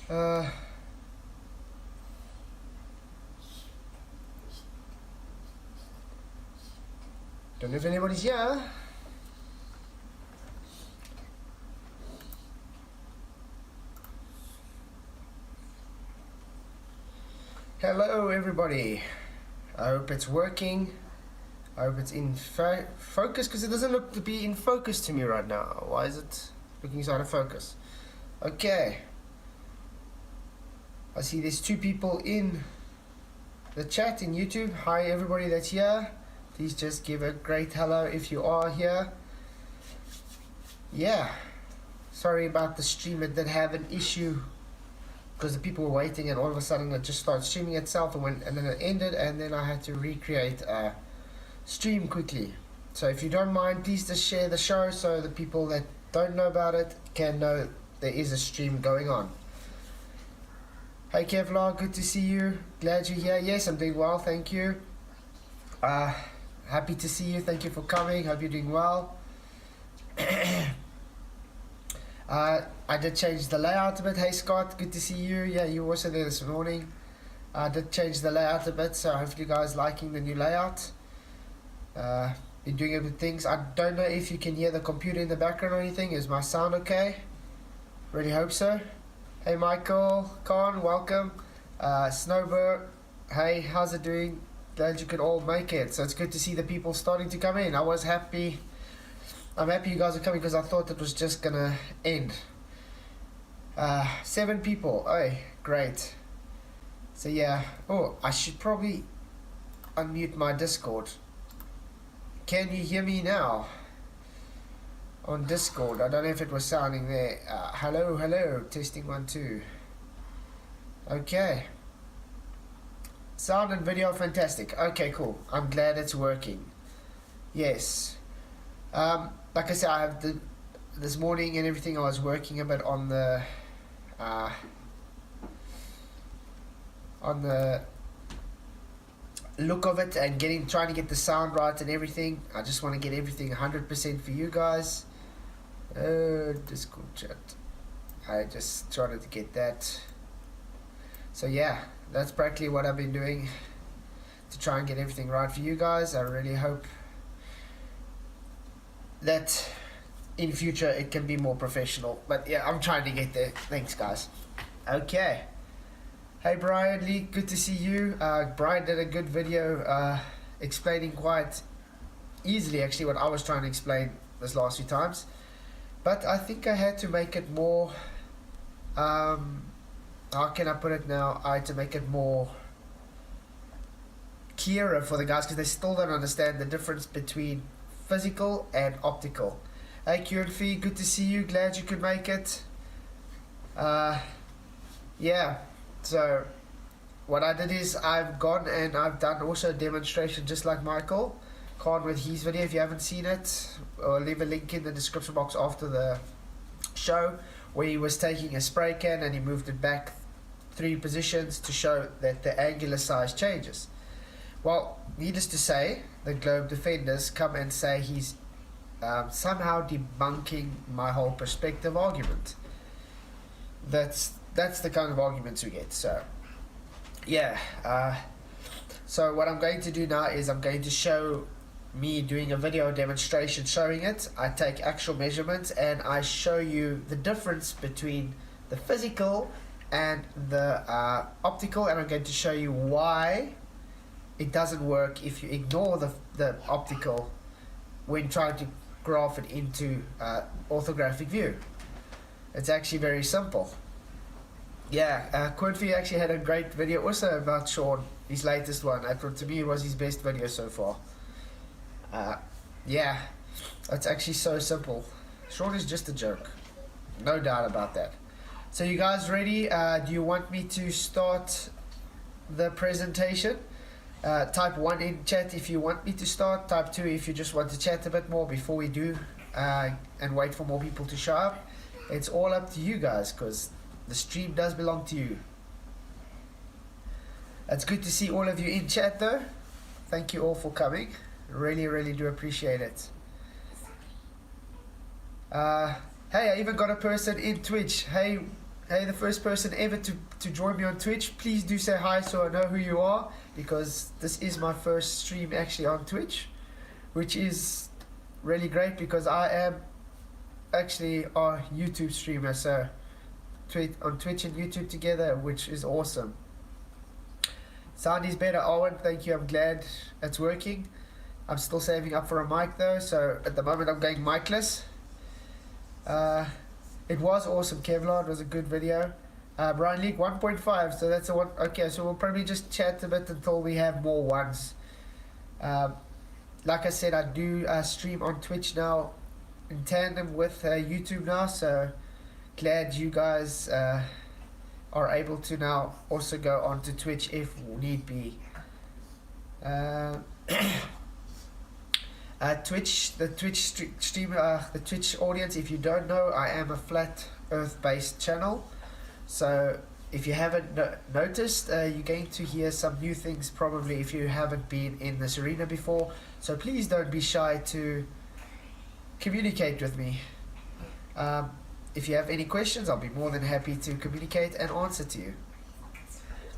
Don't know if anybody's here. Hello everybody. I hope it's working. I hope it's in focus, because it doesn't look to be in focus to me right now. Why is it looking so out of focus? Okay. I see there's 2 people in the chat in YouTube. Hi everybody that's here. Please just give a great hello if you are here. Yeah. Sorry about the stream. It did have an issue because the people were waiting, and all of a sudden it just started streaming itself, and then it ended, and then I had to recreate a stream quickly. So if you don't mind, please just share the show so the people that don't know about it can know there is a stream going on. Hey Kevlar, good to see you. Glad you're here. Yes, I'm doing well, thank you. Happy to see you. Thank you for coming. Hope you're doing well. I did change the layout a bit. Hey Scott, good to see you. Yeah, you were also there this morning. I did change the layout a bit, so hopefully you guys liking the new layout. Been doing a bit things. I don't know if you can hear the computer in the background or anything. Is my sound okay? Really hope so. Hey Michael, Con, welcome. Snowbird, hey, how's it doing? Glad you could all make it. So it's good to see the people starting to come in. I was happy. I'm happy you guys are coming because I thought it was just gonna end. 7 people. Oh, great. So yeah. Oh, I should probably unmute my Discord. Can you hear me now? On Discord. I don't know if it was sounding there. Hello, hello. Testing 1, 2. Okay. Sound and video fantastic. Okay, cool. I'm glad it's working. Yes. Like I said, I have this morning and everything. I was working a bit on the look of it and trying to get the sound right and everything. I just want to get everything 100% for you guys. Discord chat. I just tried to get that. So yeah, that's practically what I've been doing to try and get everything right for you guys. I really hope that in future it can be more professional, but yeah, I'm trying to get there. Thanks guys. Okay, hey Brian Lee, good to see you. Brian did a good video explaining quite easily actually what I was trying to explain this last few times, but I think I had to make it more how can I put it now? I had to make it more clearer for the guys because they still don't understand the difference between physical and optical. Hey QNF, good to see you. Glad you could make it. Yeah, so what I did is I've gone and I've done also a demonstration just like Michael Khan with his video. If you haven't seen it, I'll leave a link in the description box after the show, where he was taking a spray can and he moved it back 3 positions to show that the angular size changes. Well, needless to say, the Globe Defenders come and say he's somehow debunking my whole perspective argument. That's the kind of arguments we get. So yeah, so what I'm going to do now is I'm going to show me doing a video demonstration showing it. I take actual measurements and I show you the difference between the physical and the optical, and I'm going to show you why it doesn't work if you ignore the optical when trying to graph it into orthographic view. It's actually very simple. Yeah, Quincy actually had a great video also about Sean, his latest one. I thought to me it was his best video so far. Yeah, it's actually so simple. Sean is just a joke, no doubt about that. So you guys ready? Do you want me to start the presentation? Type 1 in chat if you want me to start. Type 2 if you just want to chat a bit more before we do, and wait for more people to show up. It's all up to you guys because the stream does belong to you. It's good to see all of you in chat though. Thank you all for coming. Really do appreciate it. Hey, I even got a person in Twitch. Hey Hey, the first person ever to join me on Twitch, please do say hi so I know who you are, because this is my first stream actually on Twitch, which is really great because I am actually a YouTube streamer, so on Twitch and YouTube together, which is awesome. Sound is better, Owen, thank you, I'm glad it's working. I'm still saving up for a mic though, so at the moment I'm going micless. It was awesome, Kevlar. It was a good video. Brian League 1.5, so that's the one. Okay, so we'll probably just chat a bit until we have more ones. Like I said, I do stream on Twitch now in tandem with YouTube now, so glad you guys are able to now also go onto Twitch if need be. Twitch, the Twitch audience, if you don't know, I am a flat earth based channel, so if you haven't noticed, you're going to hear some new things probably if you haven't been in this arena before, so please don't be shy to communicate with me. If you have any questions, I'll be more than happy to communicate and answer to you.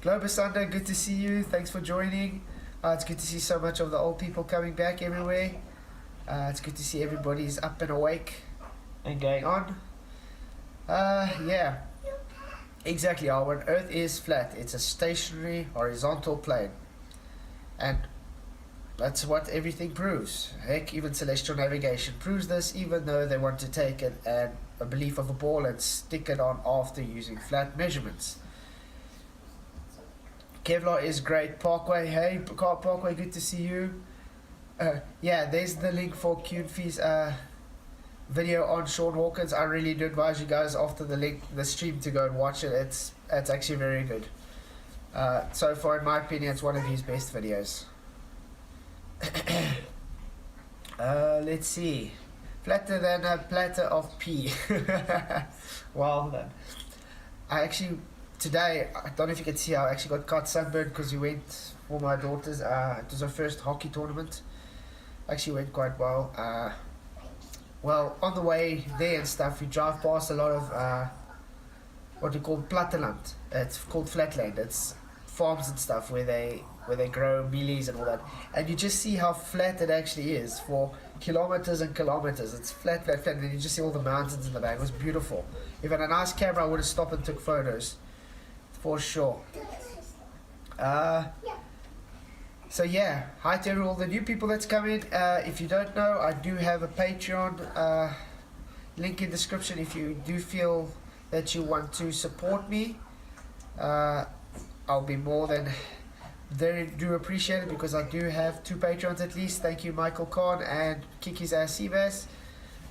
Globus Thunder, good to see you, thanks for joining. It's good to see so much of the old people coming back everywhere. It's good to see everybody's up and awake and going on. Yeah, exactly, Arwen. Earth is flat. It's a stationary horizontal plane. And that's what everything proves. Heck, even celestial navigation proves this, even though they want to take it and a belief of a ball and stick it on after using flat measurements. Kevlar is great. Parkway, hey Parkway, good to see you. Yeah, there's the link for Q&F's video on Sean Hawkins. I really do advise you guys after the stream to go and watch it. It's actually very good. So far, in my opinion, it's one of his best videos. Let's see. Flatter than a platter of pea. Well then. I actually today, I don't know if you can see, I actually got caught sunburned because we went for my daughter's, it was her first hockey tournament. Actually went quite well. Well, on the way there and stuff, we drive past a lot of what we call platteland. It's called flatland. It's farms and stuff where they grow mealies and all that. And you just see how flat it actually is for kilometers and kilometers. It's flat, flat, flat. And you just see all the mountains in the back. It was beautiful. If I had a nice camera, I would have stopped and took photos. For sure. So yeah, hi to all the new people that's coming. If you don't know, I do have a Patreon link in description. If you do feel that you want to support me, I'll be more than do appreciate it, because I do have 2 Patreons at least. Thank you, Michael Khan and Kiki's Seabass.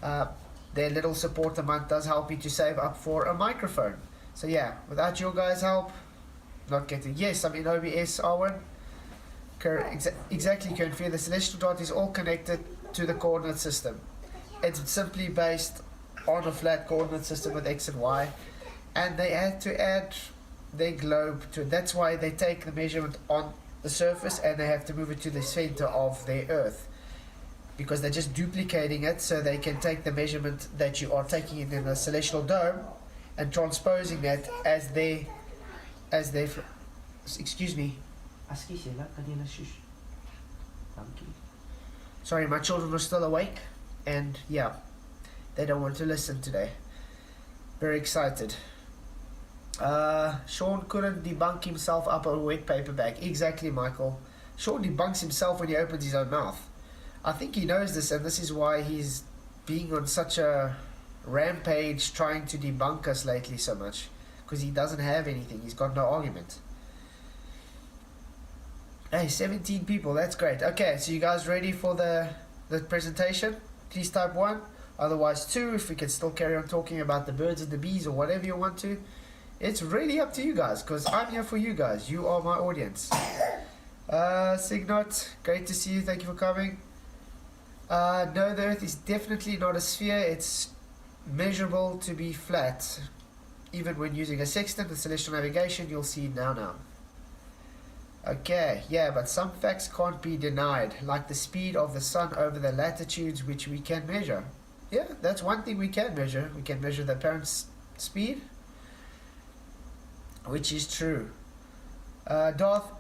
Their little support a month does help me to save up for a microphone. So yeah, without your guys' help, not getting. Yes, I'm in OBS, Arwen. Exactly, Kernfear. The celestial dot is all connected to the coordinate system. It's simply based on a flat coordinate system with X and Y, and they had to add their globe to it. That's why they take the measurement on the surface and they have to move it to the center of their Earth, because they're just duplicating it so they can take the measurement that you are taking in the celestial dome and transposing that as they excuse me. Sorry, my children are still awake and yeah, they don't want to listen today. Very excited. Sean couldn't debunk himself up a wet paper bag. Exactly, Michael. Sean debunks himself when he opens his own mouth. I think he knows this, and this is why he's being on such a rampage trying to debunk us lately so much, because he doesn't have anything. He's got no argument. Hey, 17 people, that's great. Okay, so you guys ready for the presentation? Please type 1, otherwise 2 if we can still carry on talking about the birds and the bees or whatever you want to. It's really up to you guys, because I'm here for you guys. You are my audience. Signot, great to see you, thank you for coming. No, the Earth is definitely not a sphere. It's measurable to be flat. Even when using a sextant with celestial navigation, you'll see now. Okay, yeah, but some facts can't be denied, like the speed of the sun over the latitudes which we can measure. Yeah, that's one thing we can measure. We can measure the apparent speed. which is true. Darth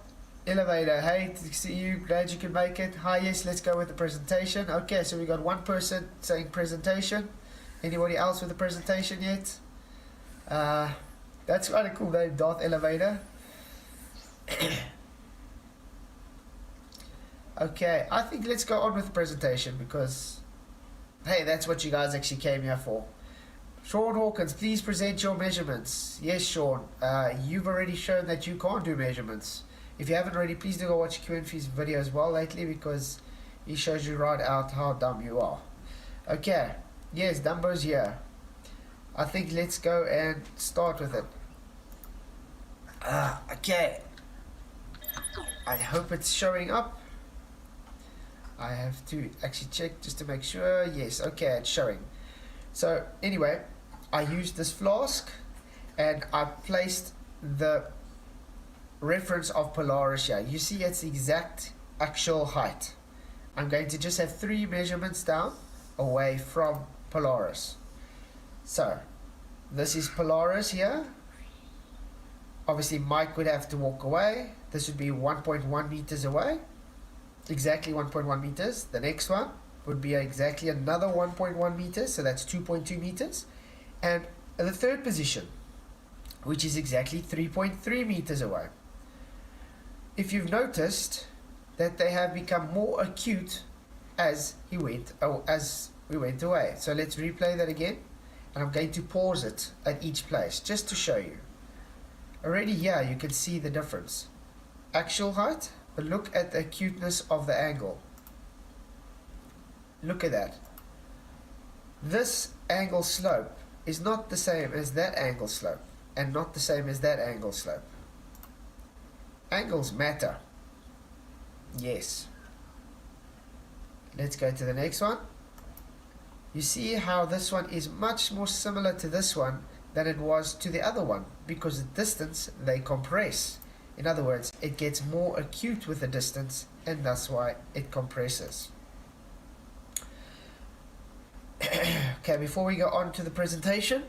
Elevator, hey, to see you, glad you can make it. Hi, yes, let's go with the presentation. Okay, so we got one person saying presentation. Anybody else with a presentation yet? That's quite a cool name, Darth Elevator. Okay, I think let's go on with the presentation because, hey, that's what you guys actually came here for. Sean Hawkins, please present your measurements. Yes, Sean, you've already shown that you can't do measurements. If you haven't already, please do go watch QNF's video as well lately because he shows you right out how dumb you are. Okay, yes, Dumbo's here. I think let's go and start with it. Okay. I hope it's showing up. I have to actually check just to make sure. Yes, okay, it's showing. So anyway, I used this flask and I placed the reference of Polaris here. You see it's the exact actual height. I'm going to just have 3 measurements down away from Polaris. So this is Polaris here. Obviously Mike would have to walk away. This would be 1.1 meters away. Exactly 1.1 meters. The next one would be exactly another 1.1 meters, so that's 2.2 meters. And the third position, which is exactly 3.3 meters away. If you've noticed that they have become more acute as we went away. So let's replay that again, and I'm going to pause it at each place just to show you. Already here you can see the difference. Actual height, but look at the acuteness of the angle. Look at that. This angle slope is not the same as that angle slope, and not the same as that angle slope. Angles matter. Yes. Let's go to the next one. You see how this one is much more similar to this one than it was to the other one, because the distance they compress. In other words, it gets more acute with the distance, and that's why it compresses. Okay, before we go on to the presentation,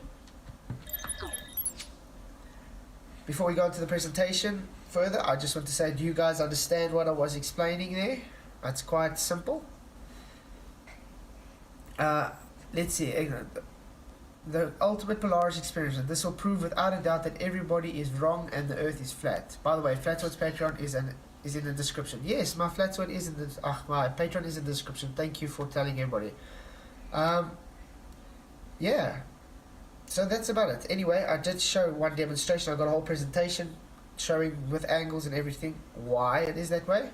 further, I just want to say, do you guys understand what I was explaining there? That's quite simple. Let's see. The ultimate Polaris experiment. This will prove without a doubt that everybody is wrong and the Earth is flat. By the way, Flatsword's Patreon is in the description. Yes, my Flatsword is in the my Patreon is in the description. Thank you for telling everybody. Yeah. So that's about it. Anyway, I did show one demonstration. I got a whole presentation showing with angles and everything why it is that way.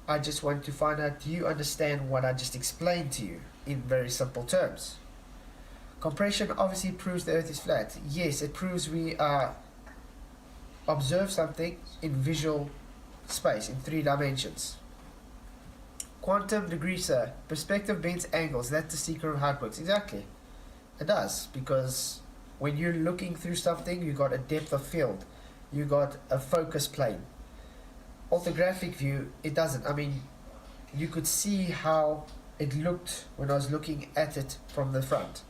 I just want to find out, do you understand what I just explained to you in very simple terms? Compression obviously proves the Earth is flat. Yes, it proves we observe something in visual space, in 3 dimensions. Quantum degree, sir. Perspective bends angles. That's the secret of how it works. Exactly. It does, because when you're looking through something, you got a depth of field. You got a focus plane. Orthographic view, it doesn't. I mean, you could see how it looked when I was looking at it from the front.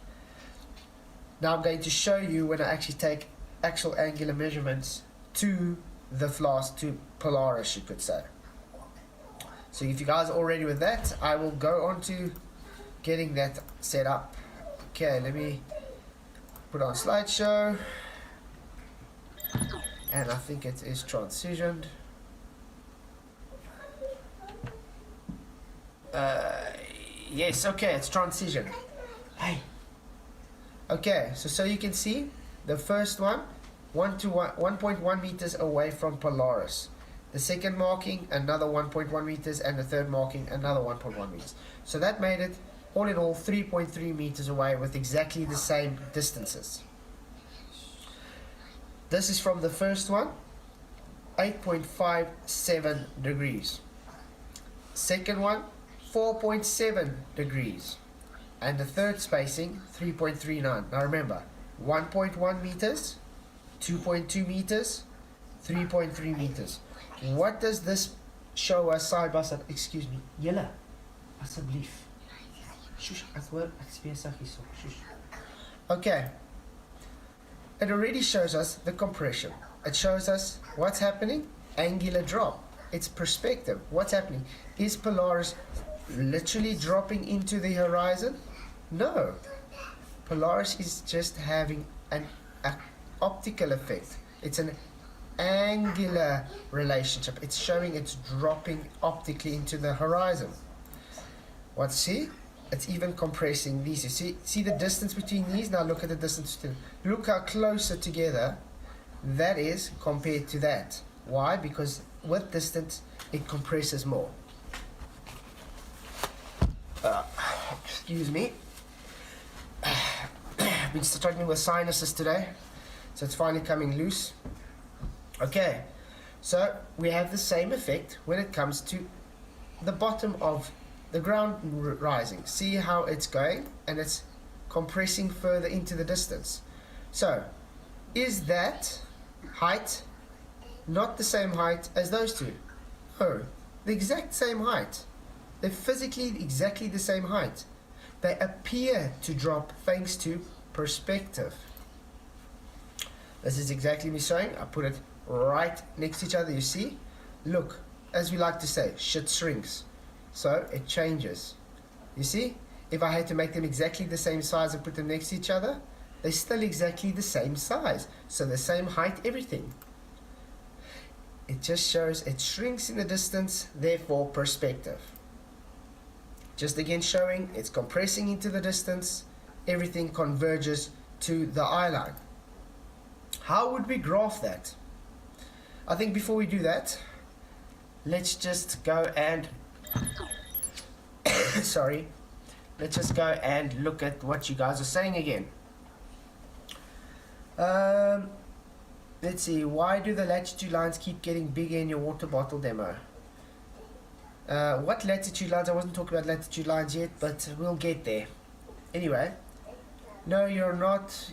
Now I'm going to show you when I actually take actual angular measurements to the flask, to Polaris, you could say. So if you guys are all ready with that, I will go on to getting that set up. Okay, let me put on slideshow. And I think it is transitioned. Yes, okay, it's transitioned. Hey. Okay, so you can see the first one, 1.1 meters away from Polaris. The second marking, another 1.1 meters, and the third marking, another 1.1 meters. So that made it, all in all, 3.3 meters away with exactly the same distances. This is from the first one, 8.57 degrees. Second one, 4.7 degrees. And the third spacing, 3.39. Now remember, 1.1 meters, 2.2 meters, 3.3 meters. What does this show us side by side? Excuse me. Julle, asseblief. Shush, ek hoor, ek is besig hierso. Shush. Okay. It already shows us the compression. it shows us what's happening. Angular drop. It's perspective. What's happening? Is Polaris literally dropping into the horizon? No. Polaris is just having an optical effect. It's an angular relationship. It's showing it's dropping optically into the horizon. What, see? It's even compressing these. You see the distance between these? Now look at the distance between them. Look how closer together that is compared to that. Why? Because with distance it compresses more. Excuse me. Been struggling with sinuses today, so it's finally coming loose. Okay, so we have the same effect when it comes to the bottom of the ground rising. See how it's going, and it's compressing further into the distance. So is that height not the same height as those two? No, the exact same height. They're physically exactly the same height. They appear to drop thanks to perspective. This is exactly me showing. I put it right next to each other. You see? Look, as we like to say, shit shrinks. So it changes. You see? If I had to make them exactly the same size and put them next to each other, they're still exactly the same size. So the same height, everything. It just shows it shrinks in the distance, therefore perspective. Just again showing it's compressing into the distance, everything converges to the eye line. How would we graph that? I think before we do that, let's just go and sorry, let's just go and look at what you guys are saying again. Let's see, why do the latitude lines keep getting bigger in your water bottle demo? What latitude lines? I wasn't talking about latitude lines yet, but we'll get there. Anyway, no, you're not.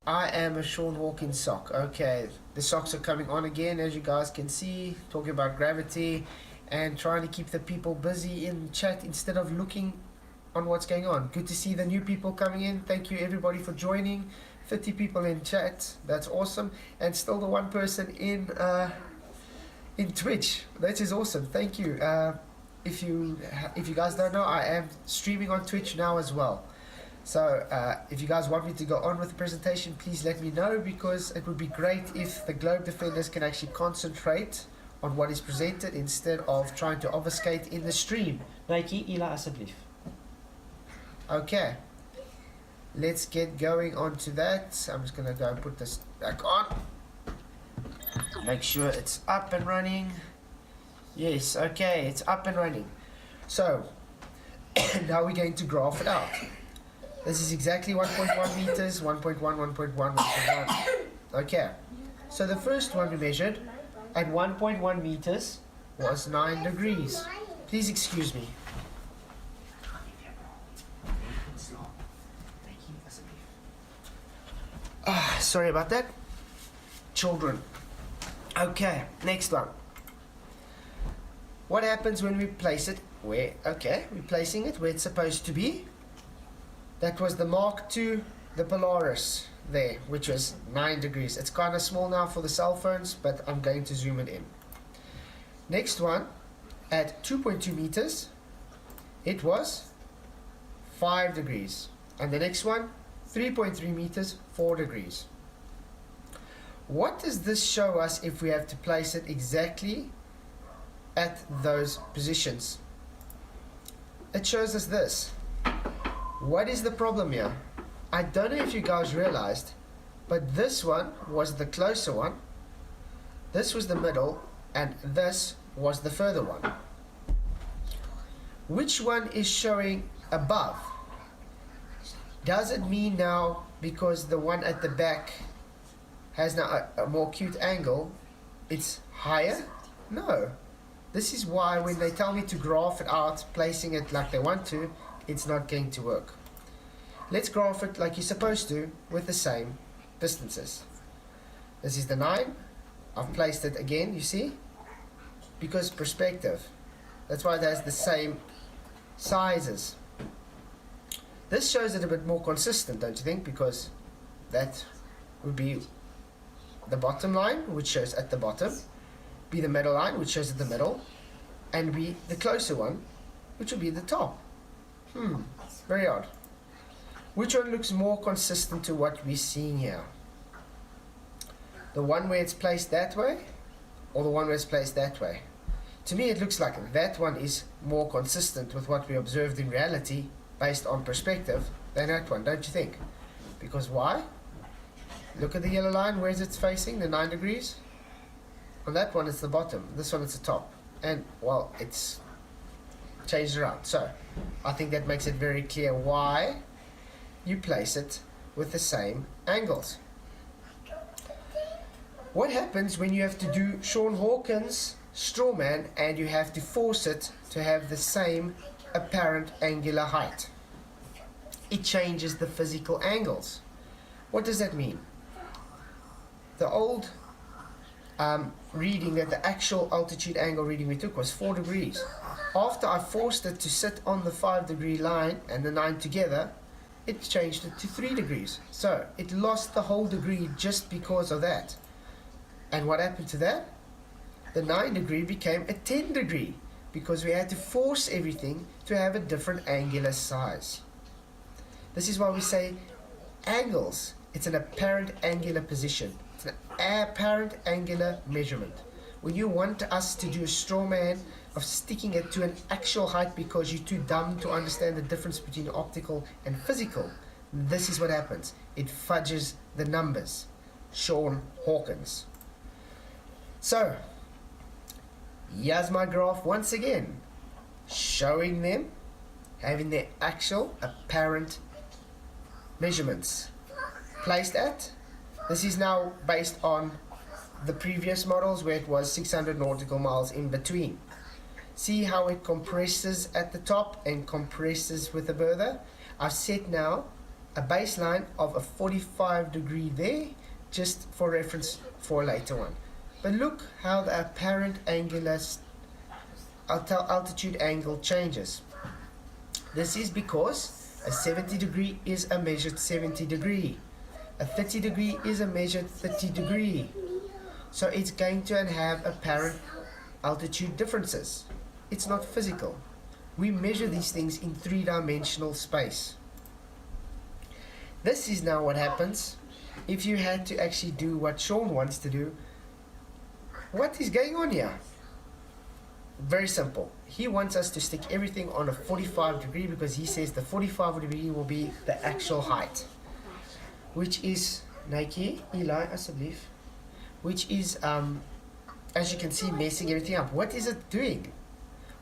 I am a Sean Hawkins sock. Okay, the socks are coming on again, as you guys can see, talking about gravity and trying to keep the people busy in chat instead of looking on what's going on. Good to see the new people coming in. Thank you everybody for joining. 50 people in chat. That's awesome. And still the one person in Twitch. That is awesome. Thank you. If you guys don't know, I am streaming on Twitch now as well. So if you guys want me to go on with the presentation, please let me know, because it would be great if the globe defenders can actually concentrate on what is presented instead of trying to obfuscate in the stream. Nike, Ila asseblief. Okay. Let's get going on to that. I'm just going to go and put this back on. Make sure it's up and running. Yes, okay, it's up and running. So, now we're going to graph it out. This is exactly 1.1 meters, 1.1, 1.1, 1.1. Okay, so the first one we measured at 1.1 meters was 9 degrees. Please excuse me. Sorry about that. Children. Okay, next one. What happens when we place it where? Okay, we're placing it where it's supposed to be. That was the Mark II, the Polaris there, which was 9 degrees. It's kind of small now for the cell phones, but I'm going to zoom it in. Next one, at 2.2 meters, it was 5 degrees. And the next one, 3.3 meters, 4 degrees. What does this show us if we have to place it exactly at those positions? It shows us this. What is the problem here? I don't know if you guys realized, but this one was the closer one, this was the middle, and this was the further one. Which one is showing above? Does it mean now, because the one at the back has now a more acute angle, it's higher? No. This is why when they tell me to graph it out, placing it like they want to, it's not going to work. Let's graph it like you're supposed to, with the same distances. This is the 9. I've placed it again, you see? Because perspective. That's why it has the same sizes. This shows it a bit more consistent, don't you think? Because that would be the bottom line, which shows at the bottom, B the middle line, which shows at the middle, and B the closer one, which will be the top. Very odd. Which one looks more consistent to what we're seeing here? The one where it's placed that way, or the one where it's placed that way? To me it looks like that one is more consistent with what we observed in reality based on perspective than that one, don't you think? Because why? Look at the yellow line, where is it facing, the 9 degrees? On that one it's the bottom, this one it's the top. And, well, it's changed around. So, I think that makes it very clear why you place it with the same angles. What happens when you have to do Sean Hawkins' straw man and you have to force it to have the same apparent angular height? It changes the physical angles. What does that mean? The old reading, that the actual altitude angle reading we took was 4 degrees. After I forced it to sit on the 5 degree line and the 9 together, it changed it to 3 degrees. So it lost the whole degree just because of that. And what happened to that? The 9 degree became a 10 degree because we had to force everything to have a different angular size. This is why we say angles. It's an apparent angular position. It's an apparent angular measurement. When you want us to do a straw man of sticking it to an actual height because you're too dumb to understand the difference between optical and physical, this is what happens. It fudges the numbers. Sean Hawkins. So, here's my graph once again, showing them having their actual apparent measurements placed at. This is now based on the previous models where it was 600 nautical miles in between. See how it compresses at the top and compresses with the further. I've set now a baseline of a 45 degree there, just for reference for a later one. But look how the apparent angular altitude angle changes. This is because a 70 degree is a measured 70 degree. A 30 degree is a measured 30 degree. So it's going to have apparent altitude differences. It's not physical. We measure these things in 3-dimensional space. This is now what happens if you had to actually do what Sean wants to do. What is going on here? Very simple. He wants us to stick everything on a 45 degree because he says the 45 degree will be the actual height, which is Nike, Eli, asseblief, which is as you can see, messing everything up. What is it doing?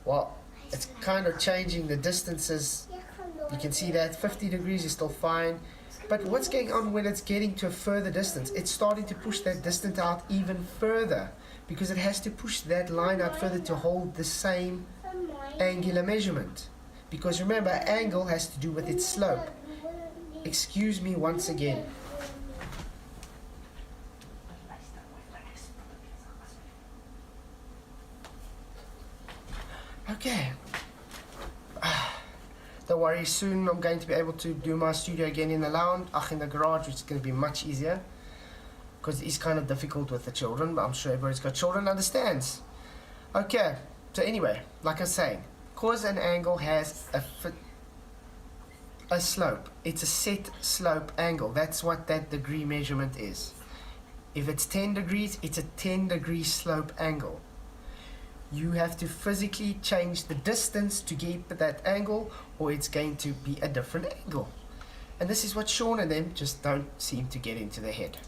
Well, it's kind of changing the distances. You can see that 50 degrees is still fine, but what's going on when it's getting to a further distance? It's starting to push that distance out even further because it has to push that line out further to hold the same angular measurement. Because remember, angle has to do with its slope. Excuse me once again. Okay. Don't worry, soon I'm going to be able to do my studio again in the lounge, in the garage, which is going to be much easier. Because it's kind of difficult with the children, but I'm sure everybody's got children understands. Okay, so anyway, like I was saying, because an angle has a slope, it's a set slope angle. That's what that degree measurement is. If it's 10 degrees, it's a 10 degree slope angle. You have to physically change the distance to get that angle, or it's going to be a different angle. And this is what Sean and them just don't seem to get into their head.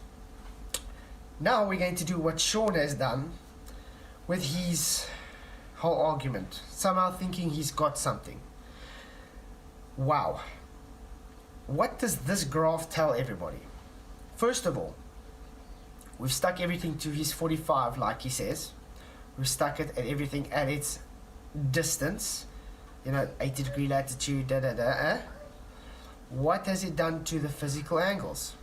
Now we're going to do what Sean has done with his whole argument, somehow thinking he's got something. Wow. What does this graph tell everybody? First of all, we've stuck everything to his 45 like he says. We've stuck it at everything at its distance, 80 degree latitude, What has it done to the physical angles?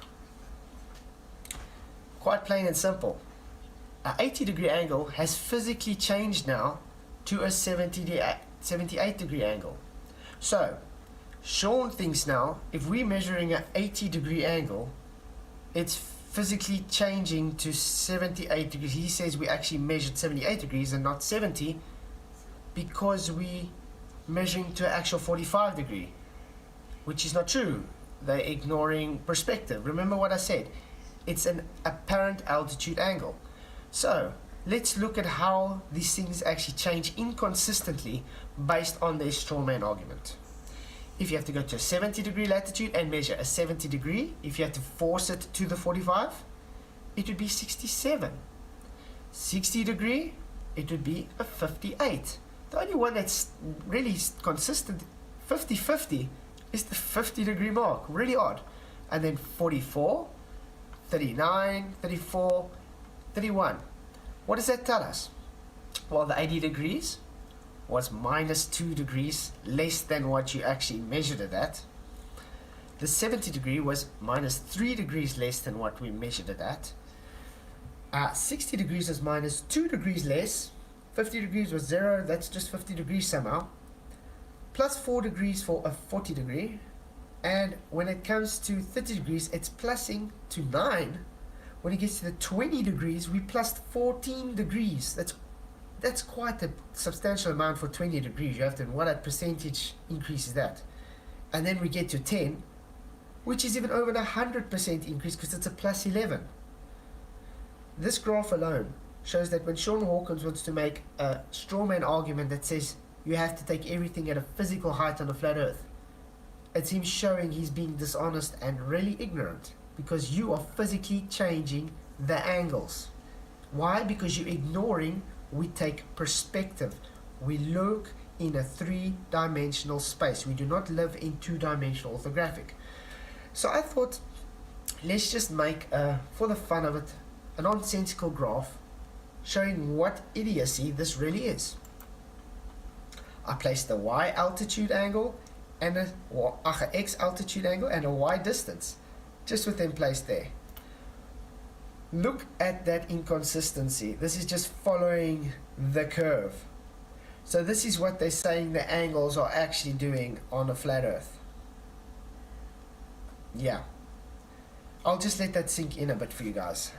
Quite plain and simple. An 80 degree angle has physically changed now to a 78 degree angle. So, Sean thinks now, if we're measuring an 80 degree angle, it's physically changing to 78 degrees. He says we actually measured 78 degrees and not 70 because we measuring to an actual 45 degree, which is not true. They're ignoring perspective. Remember what I said, it's an apparent altitude angle. So let's look at how these things actually change inconsistently based on their strawman argument. If you have to go to a 70 degree latitude and measure a 70 degree, if you have to force it to the 45, it would be 67. 60 degree, it would be a 58. The only one that's really consistent, 50-50, is the 50 degree mark. Really odd. And then 44, 39, 34, 31. What does that tell us? Well, the 80 degrees was minus 2 degrees less than what you actually measured it at. The 70 degree was minus 3 degrees less than what we measured it at. 60 degrees was minus 2 degrees less. 50 degrees was 0, that's just 50 degrees somehow. Plus 4 degrees for a 40 degree. And when it comes to 30 degrees, it's plussing to 9. When it gets to the 20 degrees, we plus 14 degrees. That's quite a substantial amount for 20 degrees. You have to know what a percentage increase is that. And then we get to 10, which is even over 100% increase because it's a plus 11. This graph alone shows that when Sean Hawkins wants to make a strawman argument that says you have to take everything at a physical height on a flat earth, it's him showing he's being dishonest and really ignorant because you are physically changing the angles. Why? Because you're ignoring we take perspective. We look in a 3-dimensional space. We do not live in 2-dimensional orthographic. So I thought, let's just make, for the fun of it, a nonsensical graph showing what idiocy this really is. I placed a y altitude angle and a x altitude angle and a y distance just with them placed there. Look at that inconsistency. This is just following the curve. So this is what they're saying the angles are actually doing on a flat earth. Yeah. I'll just let that sink in a bit for you guys.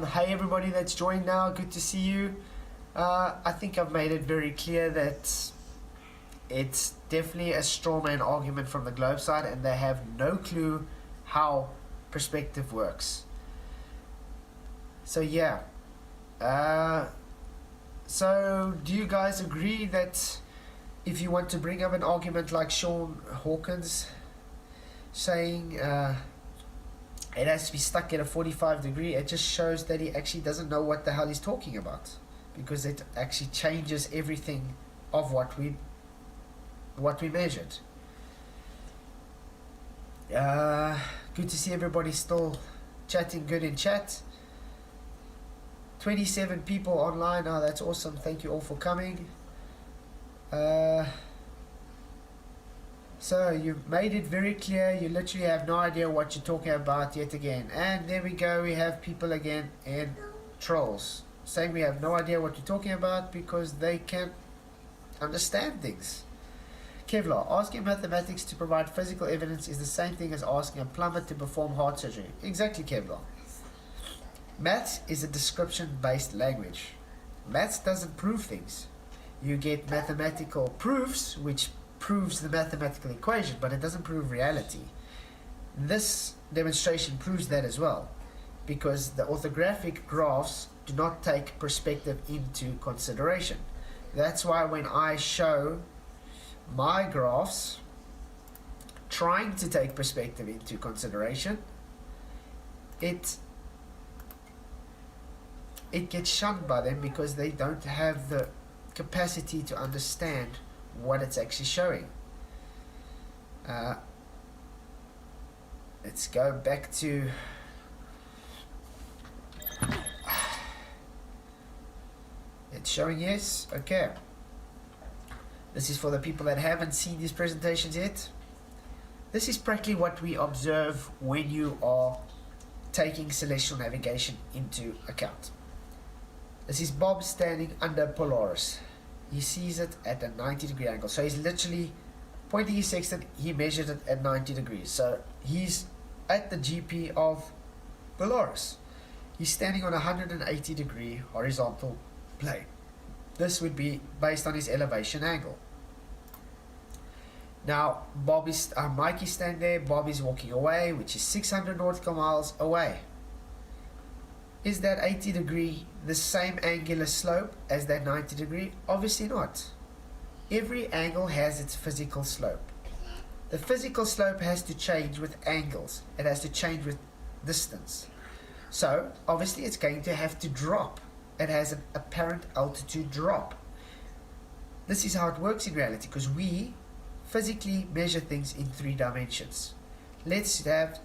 Hey everybody that's joined now, good to see you. I think I've made it very clear that it's definitely a strawman argument from the globe side and they have no clue how perspective works. So yeah, so do you guys agree that if you want to bring up an argument like Sean Hawkins saying it has to be stuck at a 45 degree, it just shows that he actually doesn't know what the hell he's talking about, because it actually changes everything of what we measured. Good to see everybody still chatting good in chat. 27 people online. Oh, that's awesome. Thank you all for coming. So you've made it very clear. You literally have no idea what you're talking about yet again. And there we go. We have people again in trolls saying we have no idea what you're talking about because they can't understand things. Kevlar, asking mathematics to provide physical evidence is the same thing as asking a plumber to perform heart surgery. Exactly, Kevlar. Maths is a description-based language. Maths doesn't prove things. You get mathematical proofs, which proves the mathematical equation, but it doesn't prove reality. This demonstration proves that as well, because the orthographic graphs do not take perspective into consideration. That's why when I show my graphs trying to take perspective into consideration, it gets shunned by them because they don't have the capacity to understand what it's actually showing. Let's go back to it's showing yes. Okay, this is for the people that haven't seen these presentations yet. This is practically what we observe when you are taking celestial navigation into account. This is Bob standing under Polaris. He sees it at a 90-degree angle. So he's literally pointing his sextant, he measured it at 90 degrees. So he's at the GP of Polaris. He's standing on a 180-degree horizontal plane. This would be based on his elevation angle. Now, Mike is standing there, Bob is walking away, which is 600 nautical miles away. Is that 80 degree the same angular slope as that 90 degree? Obviously not. Every angle has its physical slope. The physical slope has to change with angles. It has to change with distance. So, obviously it's going to have to drop. It has an apparent altitude drop. This is how it works in reality, because we physically measure things in 3 dimensions. Let's have,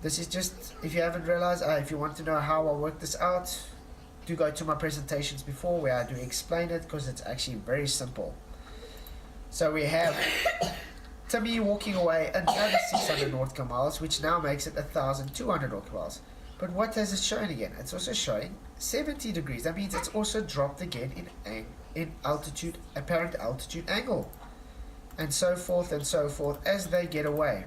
this is just, if you haven't realized, if you want to know how I work this out, do go to my presentations before where I do explain it, because it's actually very simple. So we have Timmy walking away another 600 nautical miles, which now makes it 1,200 nautical miles. But what has it shown again? It's also showing 70 degrees. That means it's also dropped again in altitude, apparent altitude angle, and so forth as they get away.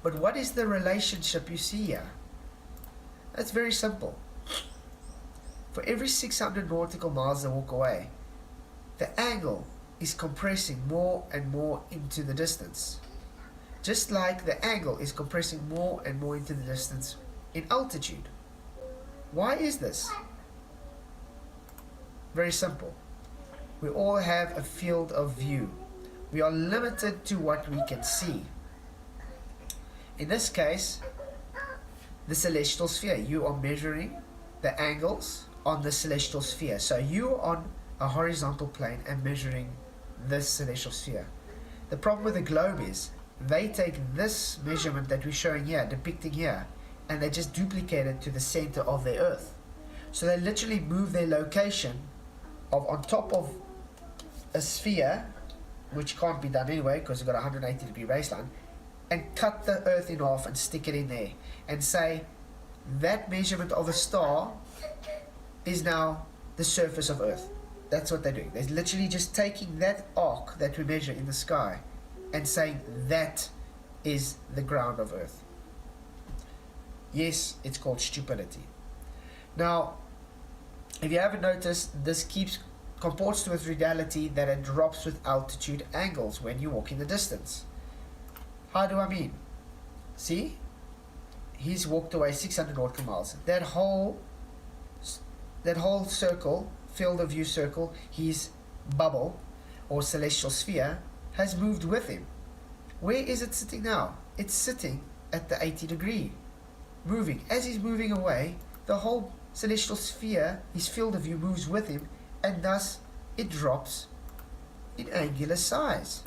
But what is the relationship you see here? That's very simple. For every 600 nautical miles they walk away, the angle is compressing more and more into the distance. Just like the angle is compressing more and more into the distance in altitude. Why is this? Very simple. We all have a field of view. We are limited to what we can see. In this case, the celestial sphere. You are measuring the angles on the celestial sphere. So you are on a horizontal plane and measuring this celestial sphere. The problem with the globe is they take this measurement that we're showing here, depicting here, and they just duplicate it to the center of their Earth. So they literally move their location of on top of a sphere, which can't be done anyway because you've got a 180-degree baseline, and cut the Earth in half and stick it in there and say that measurement of a star is now the surface of Earth. That's what they're doing. They're literally just taking that arc that we measure in the sky and saying that is the ground of Earth. Yes, it's called stupidity. Now, if you haven't noticed, this comports with reality that it drops with altitude angles when you walk in the distance. How do I mean? See? He's walked away 600 nautical miles. That whole circle, field of view circle, his bubble or celestial sphere has moved with him. Where is it sitting now? It's sitting at the 80 degree. Moving. As he's moving away, the whole celestial sphere, his field of view, moves with him, and thus it drops in angular size.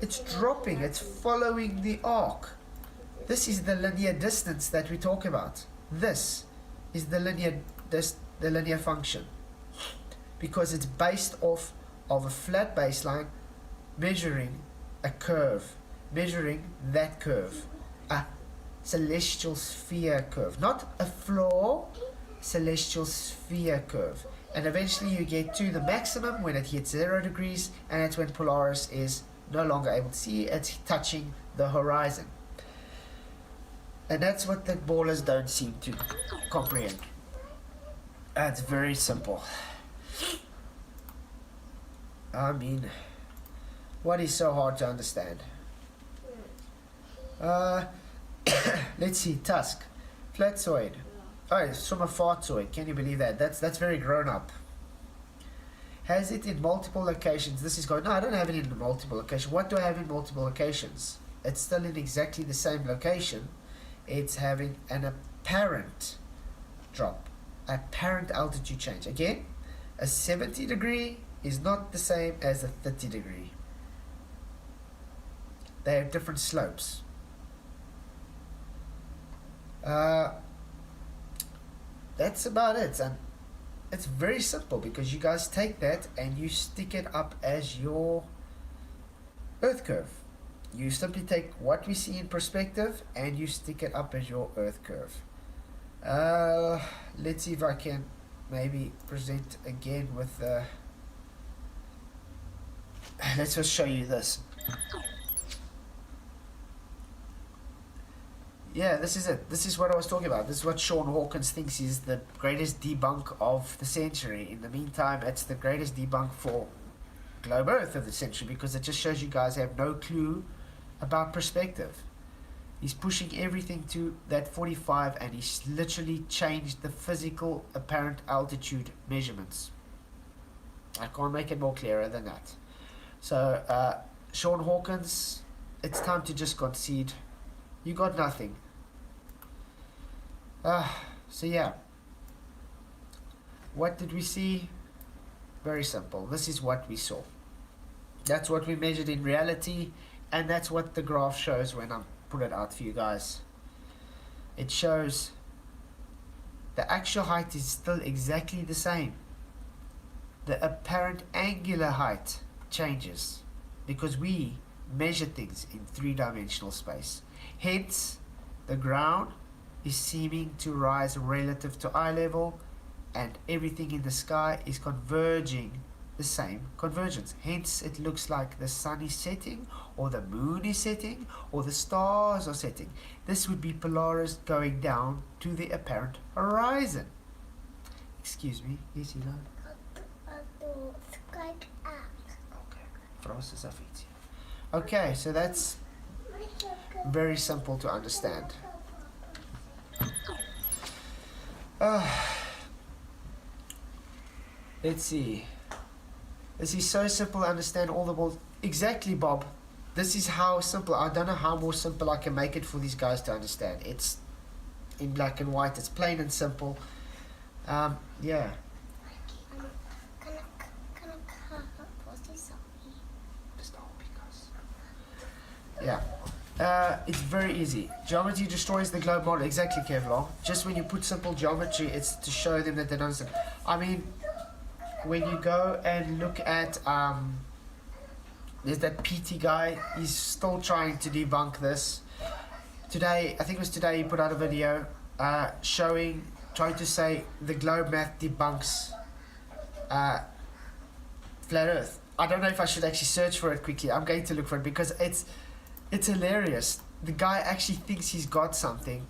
It's dropping, it's following the arc. This is the linear distance that we talk about. This is the linear function, because it's based off of a flat baseline measuring a curve, measuring that curve, a celestial sphere curve, not a floor, celestial sphere curve. And eventually you get to the maximum when it hits 0 degrees, and that's when Polaris is no longer able to see, it's touching the horizon. And that's what the ballers don't seem to comprehend. That's very simple. I mean, what is so hard to understand? Let's see, tusk, flatzoid. Oh, it's from a fartoid. Can you believe that? That's very grown up. Has it in multiple locations? This is going, no, I don't have it in multiple locations. What do I have in multiple locations? It's still in exactly the same location. It's having an apparent drop, apparent altitude change. Again, a 70 degree is not the same as a 30 degree. They have different slopes. That's about it, and it's very simple because you guys take that and you stick it up as your Earth curve. You simply take what we see in perspective and you stick it up as your Earth curve. Let's see if I can maybe present again with the. Let's just show you this. Yeah, this is it. This is what I was talking about. This is what Sean Hawkins thinks is the greatest debunk of the century. In the meantime, it's the greatest debunk for Globe Earth of the century, because it just shows you guys have no clue about perspective. He's pushing everything to that 45, and he's literally changed the physical apparent altitude measurements. I can't make it more clearer than that. So, Sean Hawkins, it's time to just concede. You got nothing. So yeah. What did we see? Very simple. This is what we saw. That's what we measured in reality, and that's what the graph shows when I put it out for you guys. It shows the actual height is still exactly the same. The apparent angular height changes because we measure things in three-dimensional space. Hence, the ground is seeming to rise relative to eye level, and everything in the sky is converging the same convergence. Hence, it looks like the sun is setting, or the moon is setting, or the stars are setting. This would be Polaris going down to the apparent horizon. Excuse me. Yes, you know. Okay, so that's very simple to understand. Let's see. This is so simple to understand all the balls. Exactly, Bob. This is how simple. I don't know how more simple I can make it for these guys to understand. It's in black and white. It's plain and simple. Yeah. Yeah. It's very easy. Geometry destroys the globe model. Exactly, Kevlar. Just when you put simple geometry, it's to show them that they don't understand. I mean, when you go and look at, there's that PT guy. He's still trying to debunk this. Today, I think it was today, he put out a video trying to say the globe math debunks flat Earth. I don't know if I should actually search for it quickly. I'm going to look for it because it's hilarious. The guy actually thinks he's got something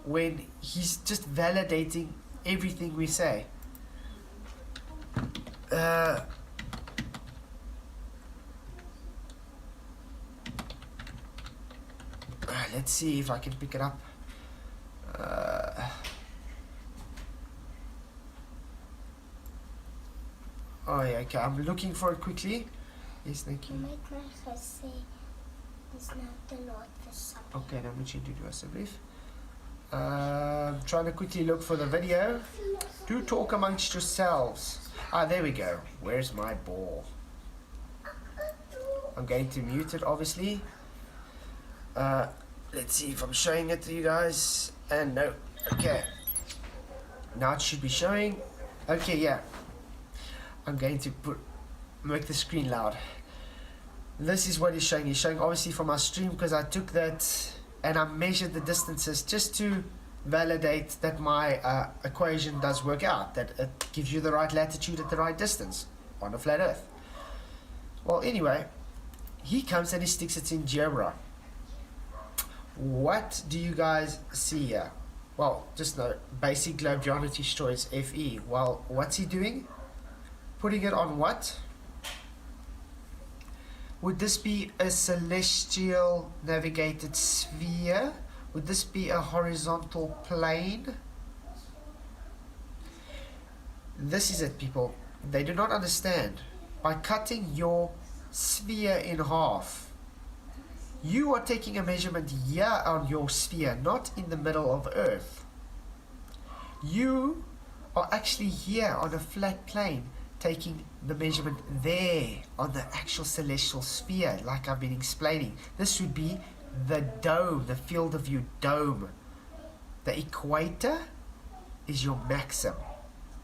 when he's just validating everything we say. Let's see if I can pick it up. Oh yeah, okay, I'm looking for it quickly. Yes, thank you. Okay, dan moet je dit doen alsjeblieft. Trying to quickly look for the video. Do talk amongst yourselves. Ah, there we go. Where's my ball? I'm going to mute it, obviously. Let's see if I'm showing it to you guys. And no. Okay. Now it should be showing. Okay, yeah. I'm going to make the screen loud. This is what he's showing. He's showing obviously from our stream because I took that and I measured the distances just to validate that my equation does work out, that it gives you the right latitude at the right distance on a flat Earth. Well, anyway, he comes and he sticks it in GeoBra. What do you guys see here? Well, just the basic globe geometry destroys FE. Well, what's he doing? Putting it on what? Would this be a celestial navigated sphere? Would this be a horizontal plane? This is it, people. They do not understand. By cutting your sphere in half, you are taking a measurement here on your sphere, not in the middle of Earth. You are actually here on a flat plane, taking the measurement there on the actual celestial sphere, like I've been explaining. This would be the dome, the field of view dome. The equator is your maximum.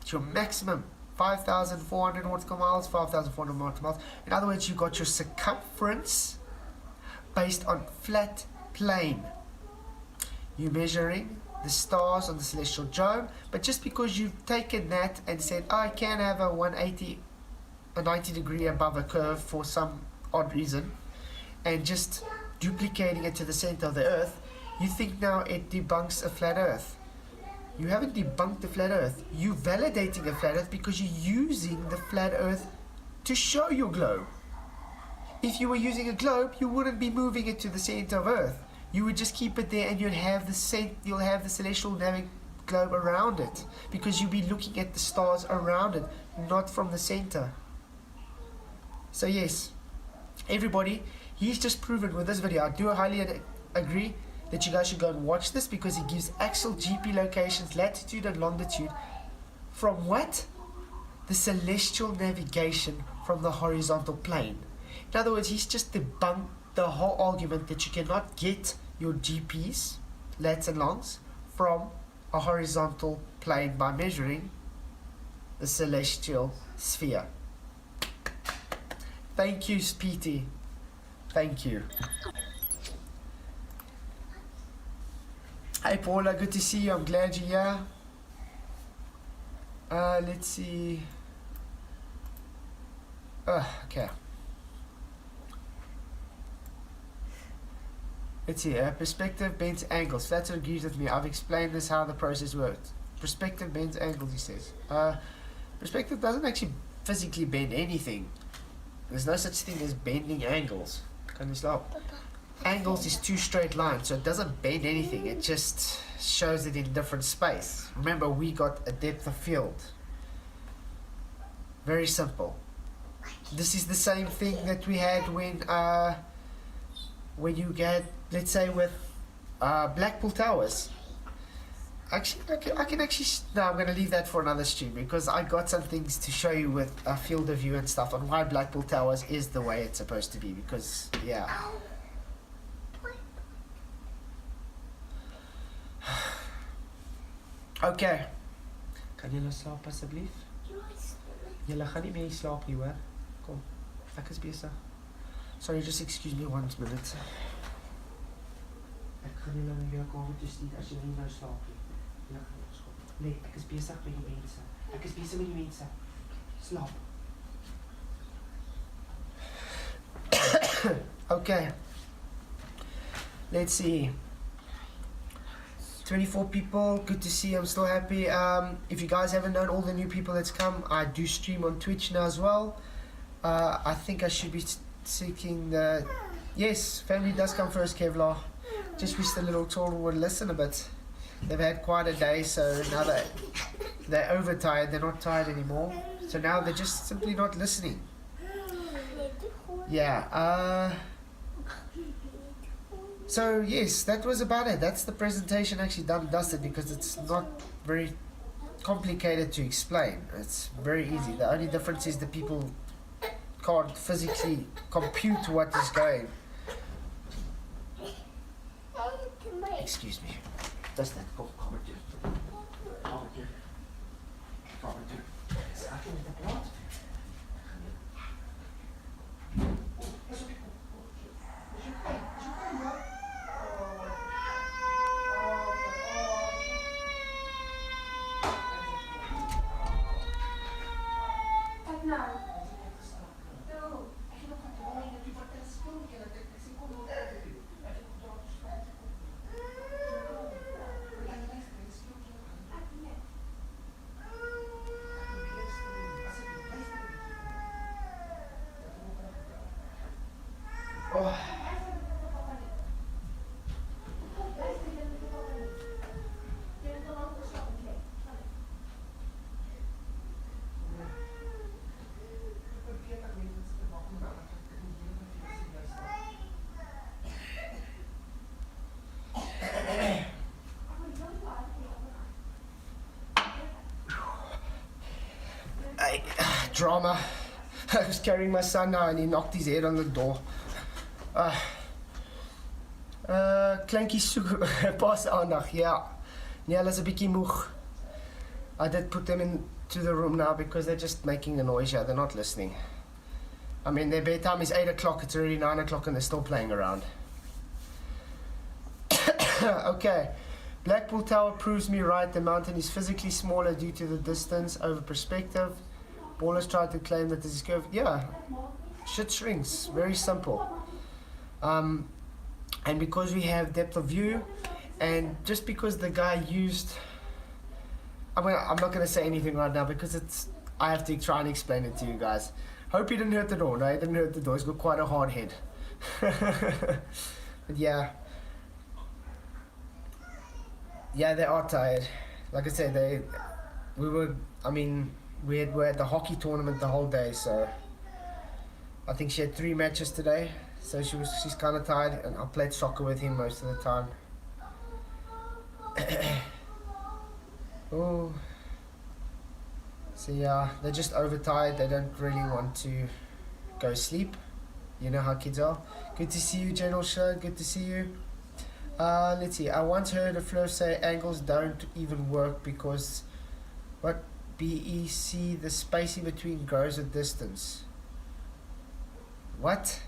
It's your maximum, 5,400 nautical miles, 5,400 nautical miles. In other words, you've got your circumference based on flat plane. You're measuring the stars on the celestial dome, but just because you've taken that and said, oh, I can have a 90 degree above a curve for some odd reason, and just duplicating it to the center of the earth, you think now it debunks a flat earth. You haven't debunked the flat earth. You're validating a flat earth because you're using the flat earth to show your globe. If you were using a globe, you wouldn't be moving it to the center of earth. You would just keep it there, and you'll have the celestial globe around it, because you'll be looking at the stars around it, not from the center. So yes, everybody, he's just proven with this video. I do highly agree that you guys should go and watch this, because he gives actual GP locations, latitude and longitude, from what? The celestial navigation from the horizontal plane. In other words, he's just debunked the whole argument that you cannot get your GPs, lats and longs, from a horizontal plane by measuring the celestial sphere. Thank you, Speety. Thank you. Hey Paula, good to see you. I'm glad you're here. Let's see. Okay. Let's see. Perspective bends angles. Flatter agrees with me. I've explained this how the process works. Perspective bends angles, he says. Perspective doesn't actually physically bend anything. There's no such thing as bending angles. Can you stop? Angles is two straight lines, so it doesn't bend anything. It just shows it in different space. Remember, we got a depth of field. Very simple. This is the same thing that we had when you get, let's say, with Blackpool Towers. Actually, I can actually. No, I'm going to leave that for another stream, because I got some things to show you with a field of view and stuff on why Blackpool Towers is the way it's supposed to be. Because yeah. Okay. Kan julle slaap asseblief? Julle gaan nie meer slaap nie, hoor. Kom. Ek is besig. Sorry, just excuse me 1 minute. Ek gaan julle in jou kamer toe stuur as julle nie nou slaap nie. Julle gaan nie skop. Nee, ek is besig met die mense. Ek is besig met die mense. Slaap. Okay. Let's see. 24 people, good to see. I'm still happy. If you guys haven't known all the new people that's come, I do stream on Twitch now as well. I think I should be seeking the... Yes, family does come first, Kevlar. Just wish the little children would listen a bit. They've had quite a day, so now they're overtired. They're not tired anymore. So now they're just simply not listening. Yeah. So yes, that was about it. That's the presentation actually done and dusted, because it's not very complicated to explain. It's very easy. The only difference is that people can't physically compute what is going. Excuse me. Does that go cover you? Cover you. Cover you. Drama. I was carrying my son now and he knocked his head on the door. Kleintjie soek pas aandag, yeah. Nee, hulle is 'n bietjie moeg. I did put them into the room now because they're just making a noise here. They're not listening. I mean, their bedtime is 8 o'clock. It's already 9 o'clock and they're still playing around. Okay. Blackpool Tower proves me right. The mountain is physically smaller due to the distance over perspective. Ballers try to claim that this is curved. Yeah, shit shrinks. Very simple. And because we have depth of view, and just because the guy used, I'm not going to say anything right now because I have to try and explain it to you guys. Hope he didn't hurt the door. No, he didn't hurt the door. He's got quite a hard head. But yeah, they are tired. Like I said, we were at the hockey tournament the whole day, so I think she had 3 matches today, so she's kind of tired, and I played soccer with him most of the time. Oh, so yeah, they're just overtired. They don't really want to go sleep. You know how kids are. Good to see you, General Show. Good to see you. Let's see. I once heard a Flo say angles don't even work because what BEC, the space in between grows with distance. What?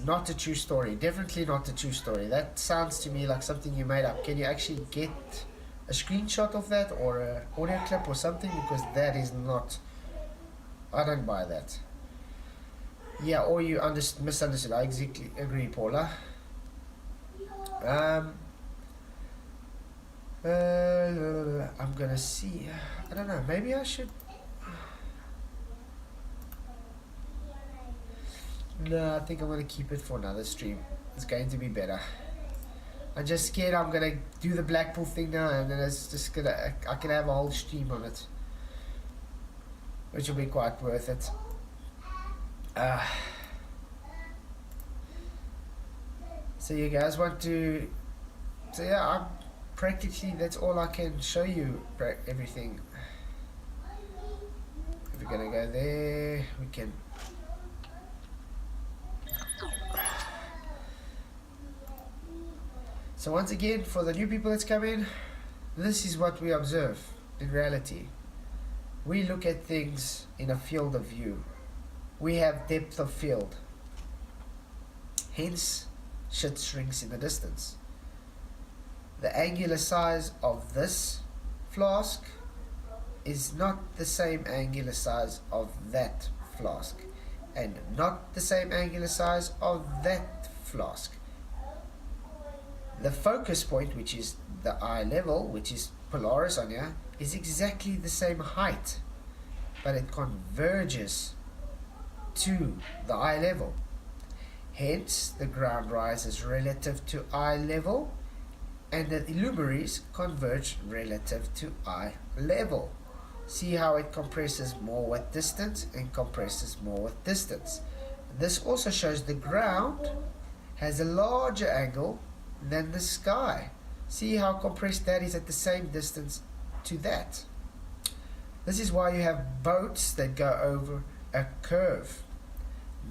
Not a true story. Definitely not a true story. That sounds to me like something you made up. Can you actually get a screenshot of that or an audio clip or something? Because that is not... I don't buy that. Yeah, or you misunderstood. I exactly agree, Paula. I'm gonna see. I don't know. Maybe I should. No, I think I'm gonna keep it for another stream. It's going to be better. I'm just scared I'm gonna do the Blackpool thing now, and then it's just gonna. I can have a whole stream on it, which will be quite worth it. So you guys want to, so yeah, I'm practically, that's all I can show you, everything. If we're gonna go there, we can. So once again, for the new people that's come in, this is what we observe in reality. We look at things in a field of view. We have depth of field. Hence, shit shrinks in the distance. The angular size of this flask is not the same angular size of that flask, and not the same angular size of that flask. The focus point, which is the eye level, which is Polaris on here, is exactly the same height, but it converges to the eye level. Hence, the ground rises relative to eye level, and the luminaries converge relative to eye level. See how it compresses more with distance and compresses more with distance. This also shows the ground has a larger angle than the sky. See how compressed that is at the same distance to that. This is why you have boats that go over a curve.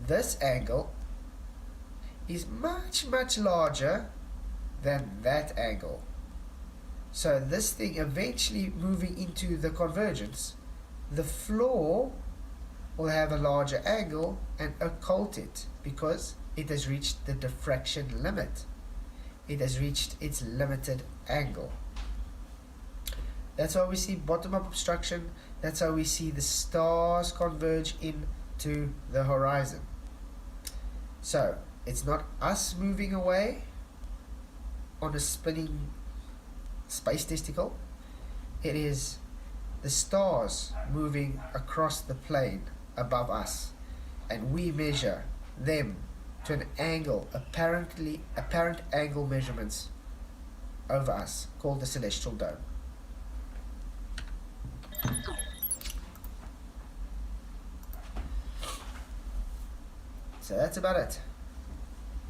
This angle is much larger than that angle. So this thing eventually moving into the convergence, the floor will have a larger angle and occult it because it has reached the diffraction limit. It has reached its limited angle. That's how we see bottom-up obstruction. That's how we see the stars converge into the horizon. So it's not us moving away on a spinning space testicle. It is the stars moving across the plane above us, and we measure them to an angle, apparent angle measurements over us, called the celestial dome. So that's about it.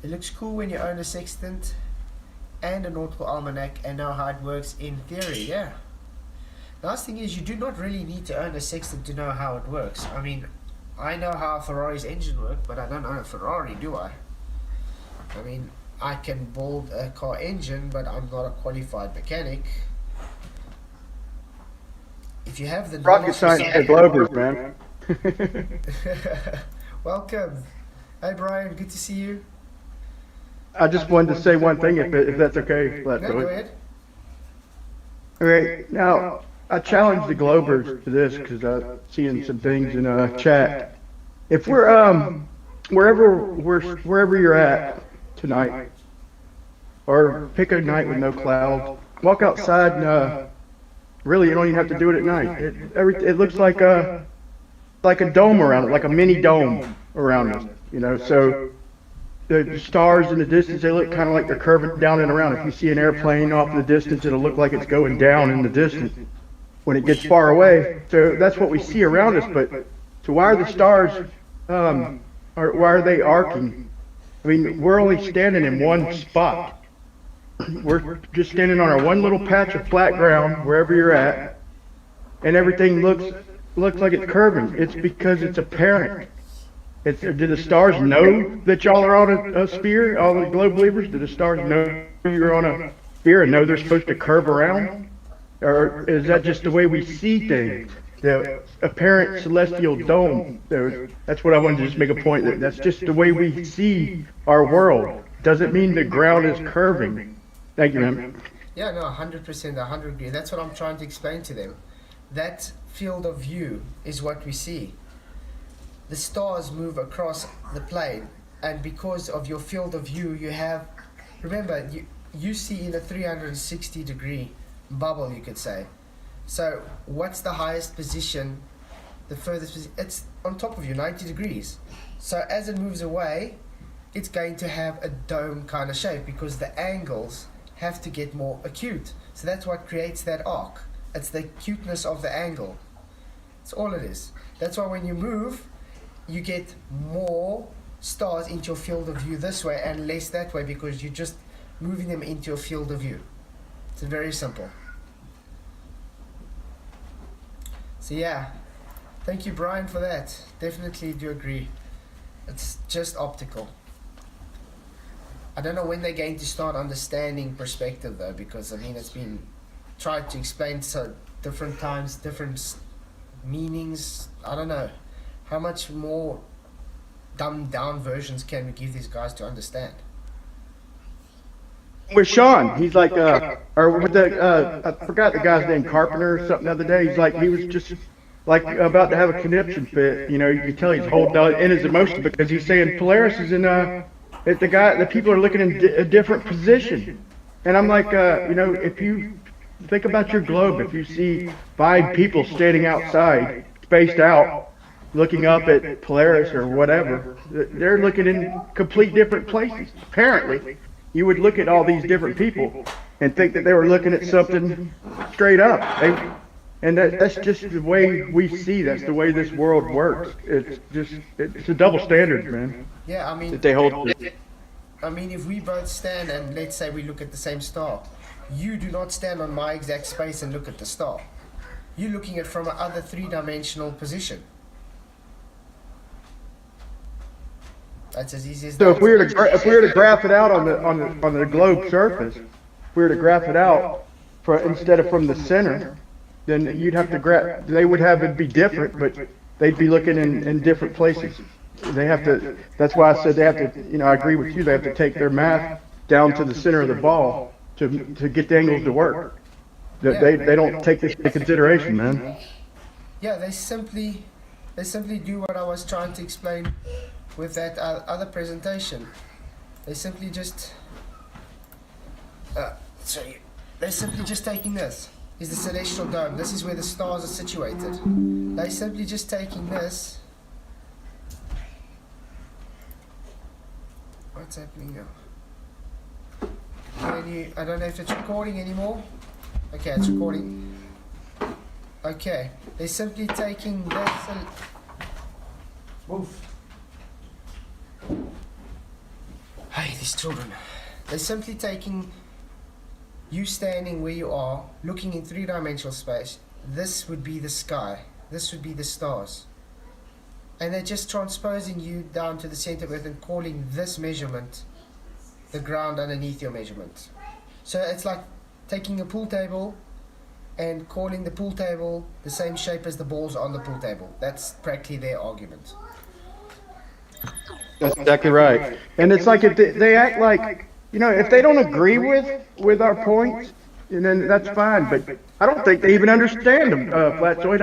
It looks cool when you own a sextant and a nautical almanac and know how it works in theory, yeah. The last thing is, you do not really need to own a sextant to know how it works. I mean, I know how a Ferrari's engine works, but I don't own a Ferrari, do I? I mean, I can build a car engine, but I'm not a qualified mechanic. If you have the rocket science for Globers, man. Welcome. Hey Brian, good to see you. I just wanted to say one thing, if that's okay. No, go ahead. Okay, now I challenge the Globers to this because I'm seeing some things in chat. If we're wherever you're at tonight, or pick a night with no clouds, walk outside and really you don't even have to do it at night. It looks like a dome around it, like a mini dome around us. You know, so the stars in the distance, they look kind of like they're curving down and around. If you see an airplane off in the distance, it'll look like it's going down in the distance when it gets far away. So that's what we see around us. But so why are the stars, why are they arcing? I mean, we're only standing in one spot. We're just standing on our one little patch of flat ground, wherever you're at, and everything looks like it's curving. It's because it's apparent. Do the stars know that y'all are on a sphere, all the globe believers? Do the stars know you're on a sphere and know they're supposed to curve around? Or is that just the way we see things? The apparent celestial dome. That's what I wanted to just make a point that that's just the way we see our world. Doesn't mean the ground is curving. Thank you, ma'am. Yeah, no, 100%, 100 agree. That's what I'm trying to explain to them. That field of view is what we see. The stars move across the plane, and because of your field of view, you have, remember, you see in a 360 degree bubble, you could say. So what's the highest position, the furthest position? It's on top of you, 90 degrees. So as it moves away, it's going to have a dome kind of shape because the angles have to get more acute. So that's what creates that arc. It's the acuteness of the angle. That's all it is. That's why when you move, you get more stars into your field of view this way and less that way because you're just moving them into your field of view. It's very simple. So yeah, thank you, Brian, for that. Definitely do agree. It's just optical. I don't know when they're going to start understanding perspective though, because I mean it's been tried to explain so different times, different meanings. I don't know. How much more dumbed down versions can we give these guys to understand? With Sean, he's like, or with I forgot the guy's name, Carpenter or something the other day. He's like, he was just like about to have a conniption fit. You know, you can tell he's holding in his emotion because he's saying Polaris is in the people are looking in a different position. And I'm like, you know, if you think about your globe, if you see 5 people standing outside, spaced out, looking up at Polaris or whatever, they're looking in complete different places. Apparently, you would look at all these different people and think that they were looking at something straight up. That's just the way we see. That's the way this world works. It's a double standard, man. Yeah, I mean, that they hold. I mean, if we both stand and let's say we look at the same star, you do not stand on my exact space and look at the star. You're looking at it from another 3-dimensional position. That's as easy as that. So if we were to graph it out on the globe surface, if we were to graph it out instead of from the center, then you'd have to they would have it be different, but they'd be looking in different places. They have to. That's why I said they have to. You know, I agree with you. They have to take their math down to the center of the ball to get the angles to work. They don't take this into consideration, man. Yeah, they simply do what I was trying to explain with that other presentation. They simply just they're simply just taking this is the celestial dome. This is where the stars are situated. They're simply just taking this. What's happening now? I don't know if it's recording anymore. Okay, it's recording. Okay, they're simply taking this. Move. Hey, these children. They're simply taking you standing where you are, looking in 3-dimensional space. This would be the sky. This would be the stars. And they're just transposing you down to the center of Earth and calling this measurement the ground underneath your measurement. So it's like taking a pool table and calling the pool table the same shape as the balls on the pool table. That's practically their argument. That's exactly right. And it's like if they act like, if they don't agree with our points, and then that's fine. But I don't think they even understand them, Flatzoid.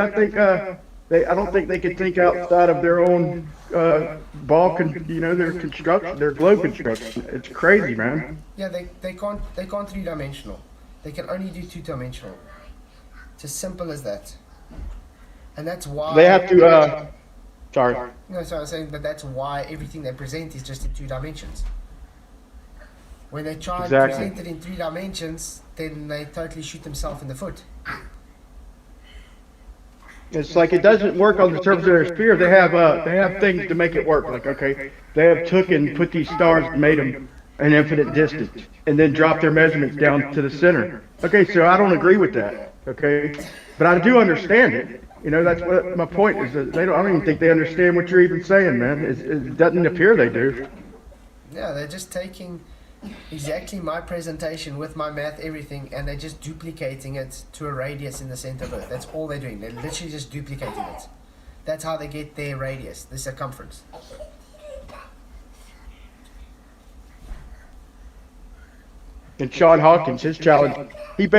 I don't think they can think outside of their own their construction, their globe construction. It's crazy, man. Yeah, they can't three-dimensional. They can only do two-dimensional. It's as simple as that. And that's why They have to. Sorry. No, so I was saying, but that's why everything they present is just in 2 dimensions. When they try and present it in 3 dimensions, then they totally shoot themselves in the foot. It's like it doesn't work on the surface of their sphere. They have things to make it work. Like, okay, they have took and put these stars and made them an infinite distance, and then dropped their measurements down to the center. Okay, so I don't agree with that. Okay, but I do understand it. That's what my point is. That I don't even think they understand what you're even saying, man. It doesn't appear they do. Yeah, they're just taking exactly my presentation with my math, everything, and they're just duplicating it to a radius in the center of Earth. That's all they're doing. They're literally just duplicating it. That's how they get their radius, the circumference. And Sean Hawkins, his challenge, his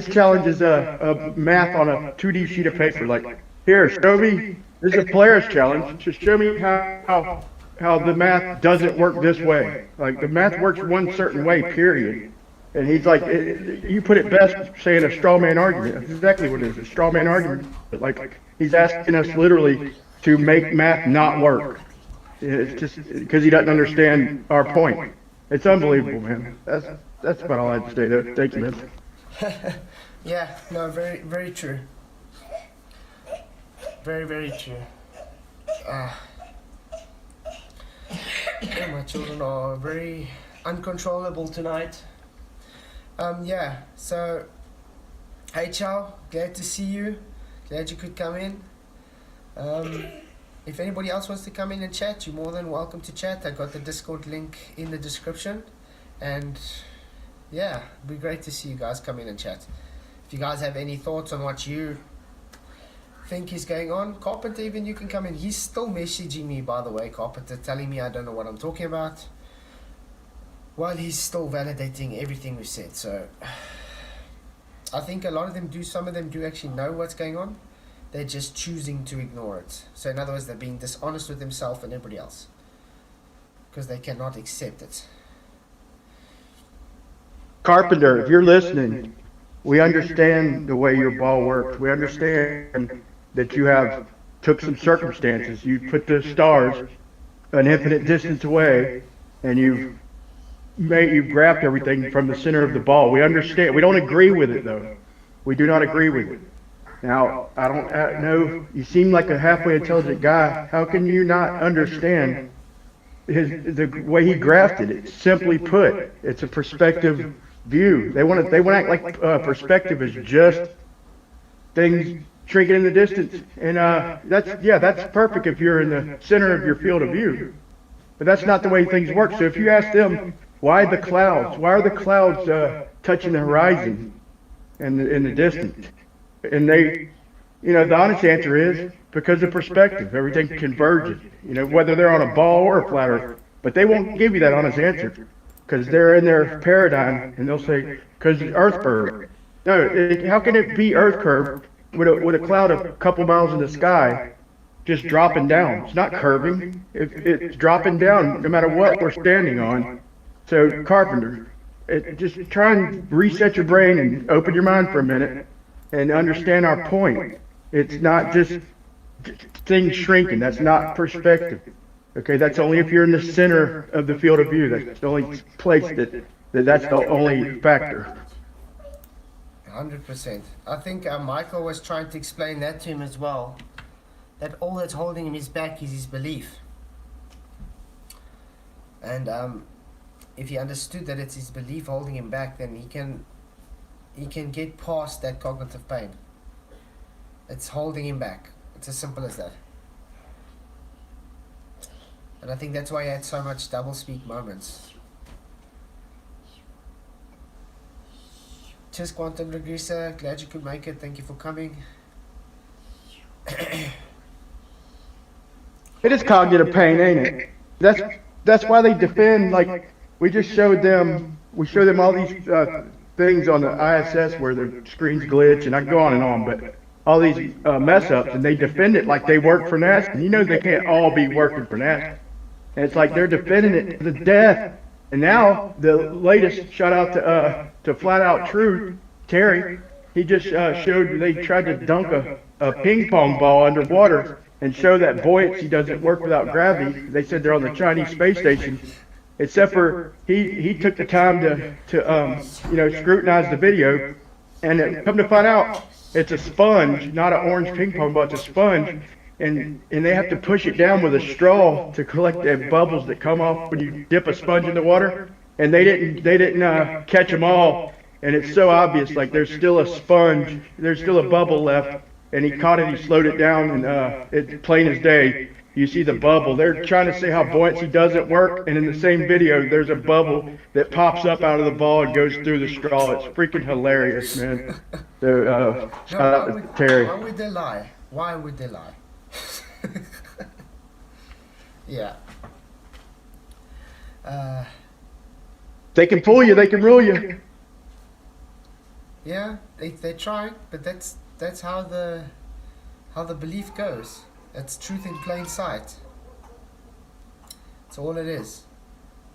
challenge is a math on a 2D sheet of paper. Like, here, show me. This is a player's challenge. Just show me how the math doesn't work this way. Like, the math works one certain way, period. And he's like, you put it best saying a straw man argument. That's exactly what it is, a straw man argument. But like, he's asking us literally to make math not work. It's just because he doesn't understand our point. It's unbelievable, man. That's about all I had to say there. Thank you, man. Yeah, no, very, very true. Very, very true. My children are very uncontrollable tonight. Yeah, so, hey Chow, glad to see you. Glad you could come in. If anybody else wants to come in and chat, you're more than welcome to chat. I got the Discord link in the description. And yeah, it'd be great to see you guys come in and chat. If you guys have any thoughts on what you think is going on, Carpenter, even you can come in. He's still messaging me, by the way, Carpenter, telling me I don't know what I'm talking about. Well, he's still validating everything we said. So I think a lot of them do, some of them do actually know what's going on. They're just choosing to ignore it. So in other words, they're being dishonest with themselves and everybody else because they cannot accept it. Carpenter, if you're listening, we understand the way your ball works. We understand that you have took some circumstances. You put the stars an infinite distance away, and you've grabbed everything from the center of the ball. We understand. We don't agree with it, though. We do not agree with it. Now, I don't know. You seem like a halfway intelligent guy. How can you not understand the way he graphed it? Simply put, it's a perspective view. They want to act like perspective is just things shrinking in the distance, and that's perfect if you're in the center of your field of view. But that's not the way things work. So if you ask them, why the clouds? Why are the clouds touching the horizon in the distance? And the honest answer is because of perspective. Everything converges. Whether they're on a ball or a flat earth, but they won't give you that honest answer because they're in their paradigm, and they'll say because Earth curve. No, how can it be Earth curve with a cloud a couple miles in the sky just dropping down? It's not curving. It's dropping down no matter what we're standing on. So Carpenter, just try and reset your brain and open your mind for a minute and understand our point. It's not just things shrinking. That's not perspective. Okay, that's only if you're in the center of the field of view. That's the only place that's the only factor. 100%. I think Michael was trying to explain that to him as well. That all that's holding him back is his belief. And if he understood that it's his belief holding him back, then he can get past that cognitive pain. It's holding him back. It's as simple as that. And I think that's why he had so much double-speak moments. Cheers, Quantum Regressor. Glad you could make it. Thank you for coming. It is cognitive pain, ain't it? That's why they defend. Like we just showed them. We show them all these things on the ISS where the screens glitch, and I go on and on, but all these mess ups, and they defend it like they work for NASA. And you know they can't all be working for NASA. And it's like they're defending it to the death. And now the latest shout out to Flat Out Truth, Terry. He just showed they tried to dunk a ping pong ball underwater and show that buoyancy doesn't work without gravity. They said they're on the Chinese space station. Except for he took the time to scrutinize the video, and come to find out it's a sponge, not an orange ping pong ball. It's a sponge. And they have to push it down with a straw to collect the bubbles that come off when you dip a sponge in the water. And they didn't catch them all. And it's so obvious, like there's still a sponge, there's still a bubble left. And he caught it, he slowed it down, and it's plain as day. You see the bubble. They're trying to say how buoyancy doesn't work, and in the same video, there's a bubble that pops up out of the ball and goes through the straw. It's freaking hilarious, man. So, shout out to Terry. Why would they lie? Why would they lie? Yeah. They can fool you, they can rule you. Yeah, they try, but that's how the belief goes. It's truth in plain sight. That's all it is.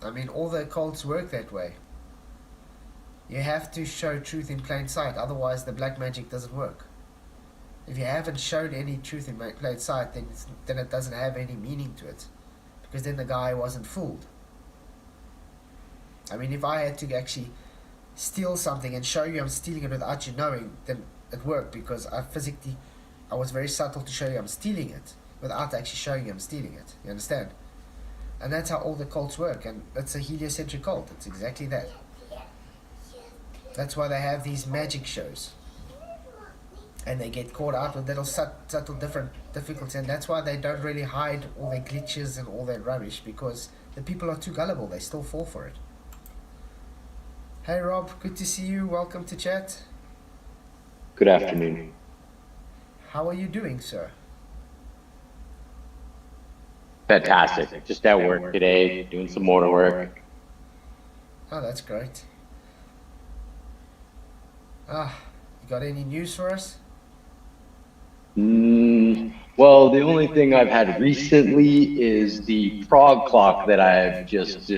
I mean, all the occults work that way. You have to show truth in plain sight, otherwise the black magic doesn't work. If you haven't shown any truth in plain sight, then it doesn't have any meaning to it, because then the guy wasn't fooled. I mean, if I had to actually steal something and show you I'm stealing it without you knowing, then it worked, because I was very subtle to show you I'm stealing it without actually showing you I'm stealing it. You understand? And that's how all the cults work, and it's a heliocentric cult. It's exactly that. That's why they have these magic shows. And they get caught out with little subtle different difficulties, and that's why they don't really hide all their glitches and all their rubbish, because the people are too gullible. They still fall for it. Hey Rob, good to see you. Welcome to chat. Good afternoon. How are you doing, sir? Fantastic. Just at work today, doing some motor work. Oh, that's great. You got any news for us? Well, the only thing I've had recently is the Prague clock that I've just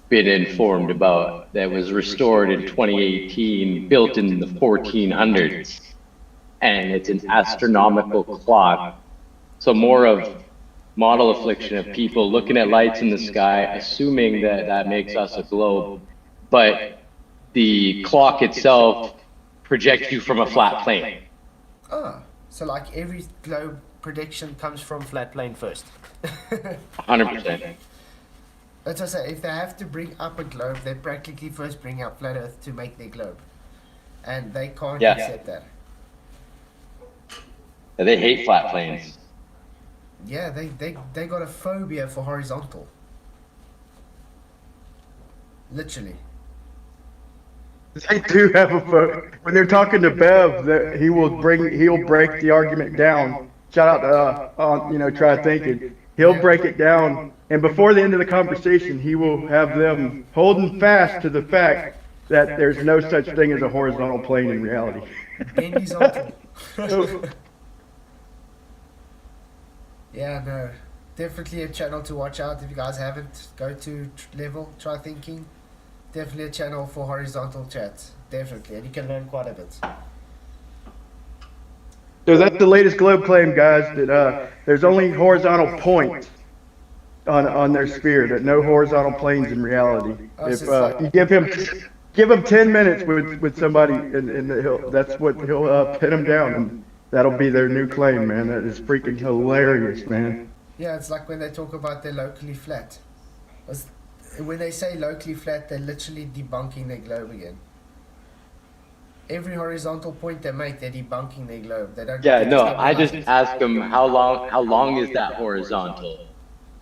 been informed about, that was restored in 2018, built in the 1400s. And it's an astronomical clock. So more of model affliction of people looking at lights in the sky, assuming that that makes us a globe. But the clock itself projects you from a flat plane. Oh, so like every globe prediction comes from flat plane first. 100%. That's what I say. If they have to bring up a globe, they practically first bring up flat Earth to make their globe, and they can't accept that. They hate flat planes. Yeah, they got a phobia for horizontal. Literally. They do have a phone. When they're talking to Bev, that he'll break the argument down. Shout out to Try Thinking. He'll break it down, and before the end of the conversation, he will have them holding fast to the fact that there's no such thing as a horizontal plane in reality. Horizontal. Yeah, no. Definitely a channel to watch out. If you guys haven't, go to level, Try Thinking. Definitely a channel for horizontal chats. Definitely. And you can learn quite a bit. So that's the latest globe claim, guys, that there's only horizontal points on their sphere, that no horizontal planes in reality. If you give him 10 minutes with somebody, and that's what he'll pin them down, and that'll be their new claim, man. That is freaking hilarious, man. Yeah, it's like when they talk about they're locally flat. When they say locally flat, they're literally debunking their globe again. Every horizontal point they make, they're debunking their globe. They don't. Yeah, no. I just ask them how long is that horizontal,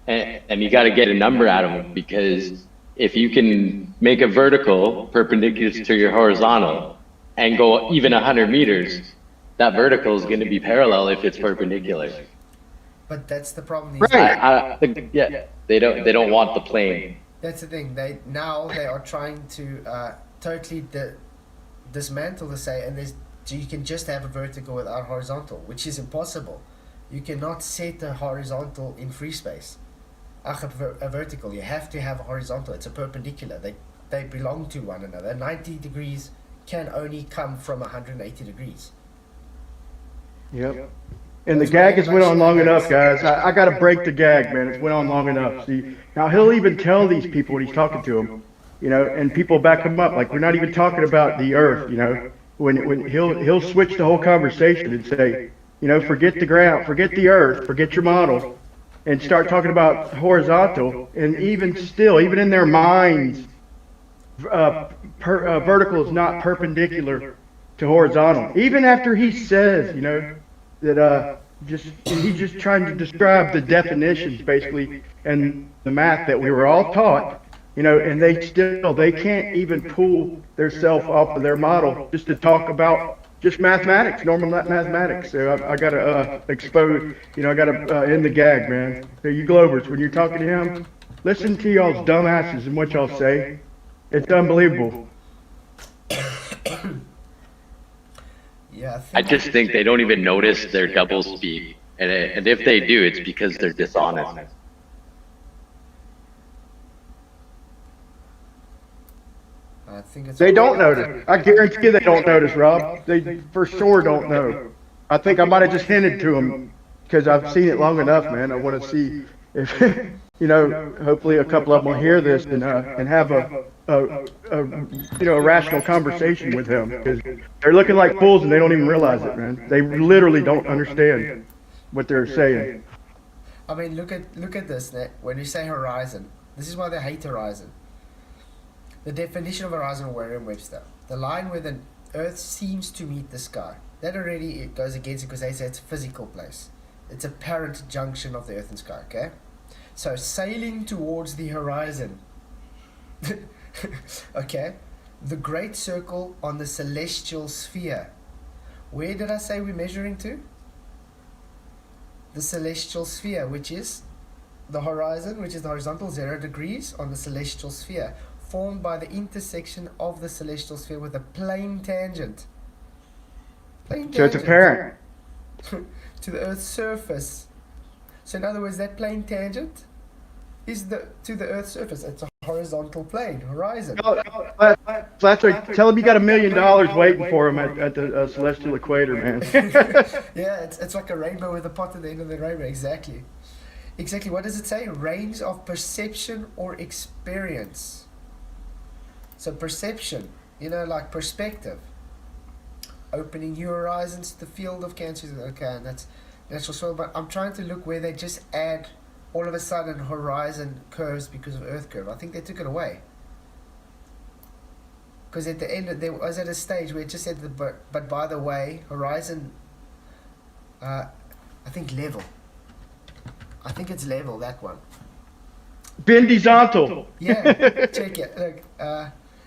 and you got to get a number out of them, because if you can make a vertical perpendicular to your horizontal and go even 100 meters, that vertical is going to be parallel if it's perpendicular. But that's the problem. These Right. Yeah, they don't want the plane. That's the thing. They are trying to totally dismantle the say, and you can just have a vertical without horizontal, which is impossible. You cannot set a horizontal in free space. A vertical, you have to have a horizontal. It's a perpendicular. They belong to one another. 90 degrees can only come from 180 degrees. Yep. And the gag has went on long enough, guys. I got to break the gag, man. It's went on long enough. See, now he'll even tell these people when he's talking to them, you know, and people back him up. Like, we're not even talking about the Earth, you know. When he'll switch the whole conversation and say, you know, forget the ground, forget the Earth, forget your model, and start talking about horizontal. And even still, even in their minds, vertical is not perpendicular to horizontal. Even after he says, you know, that he's just trying to describe the definitions basically and the math that we were all taught, you know, and they can't even pull their self off of their model just to talk about just mathematics, normal mathematics. So I gotta expose, you know, I gotta end the gag, man. So you Globers, when you're talking to him, listen to y'all's dumbasses and what y'all say. It's unbelievable. Yeah, I just think they don't even notice their double speak, and if they do, it's because they're dishonest. I think it's They don't notice. I guarantee you they don't notice, Rob. They for sure don't know. I think I might have just hinted to them because I've seen it long enough, man. I want to see if, you know, hopefully a couple of them will hear this and have a you know, a rational conversation with him, because they're looking like fools and they don't even realize it, man. They literally don't understand what they're saying. I mean, look at this. When you say horizon, this is why they hate horizon. The definition of horizon, Merriam-Webster, the line where the Earth seems to meet the sky. That already it goes against it because they say it's a physical place. It's a apparent junction of the Earth and sky. Okay, so sailing towards the horizon. Okay, the great circle on the celestial sphere. Where did I say we're measuring to? The celestial sphere, which is the horizon, which is the horizontal 0 degrees on the celestial sphere, formed by the intersection of the celestial sphere with a plane tangent. So it's apparent to the Earth's surface. So in other words, that plane tangent is to the Earth's surface. It's a horizontal plane, horizon. Tell him you got $1 million waiting for him at the celestial equator, man. Yeah, it's like a rainbow with a pot at the end of the rainbow. Exactly. What does it say? Range of perception or experience. So perception, you know, like perspective. Opening new horizons to the field of cancer. Okay, and that's natural soil. But I'm trying to look where they just add all of a sudden horizon curves because of Earth curve. I think they took it away. Because at the end, there was at a stage where it just said, but by the way, horizon, I think level. I think it's level, that one. Bendizontal. Yeah, check it. Look,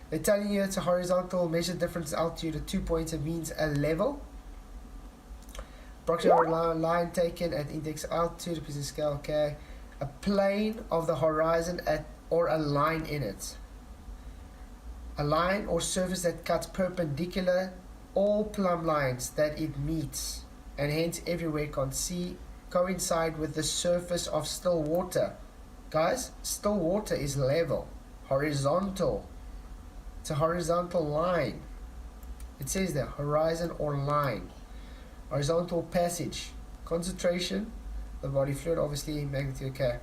they're telling you it's a horizontal measure difference altitude at 2 points. It means a level. Approximate line taken at index altitude, precision scale, okay. A plane of the horizon or a line in it. A line or surface that cuts perpendicular all plumb lines that it meets, and hence everywhere coincide with the surface of still water. Guys, still water is level, horizontal. It's a horizontal line. It says there, horizon or line. Horizontal passage. Concentration, the body fluid, obviously magnitude, okay.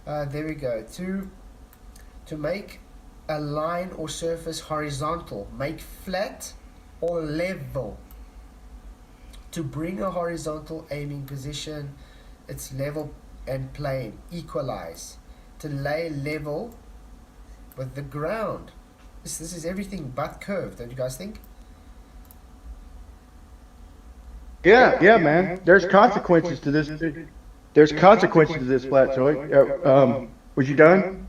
There we go. To make a line or surface horizontal, make flat or level. To bring a horizontal aiming position, it's level and plane, equalize. To lay level with the ground. This is everything but curved, don't you guys think? Yeah, man. There's consequences to this. There's consequences to this, Flatsoy. Was you done?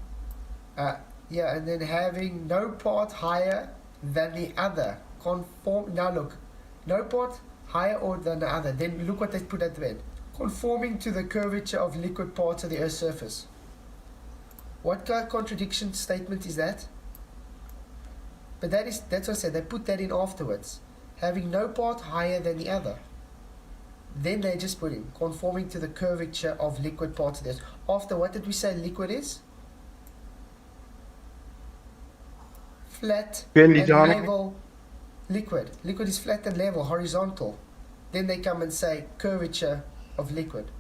Yeah, and then having no part higher than the other. Now look, no part higher or than the other. Then look what they put at the end. Conforming to the curvature of liquid parts of the Earth's surface. What kind of contradiction statement is that? But that's what I said, they put that in afterwards. Having no part higher than the other. Then they just put in, conforming to the curvature of liquid parts of the Earth. After, what did we say liquid is? Flat Bendy and Donald. level liquid. Liquid is flat and level, horizontal. Then they come and say curvature of liquid.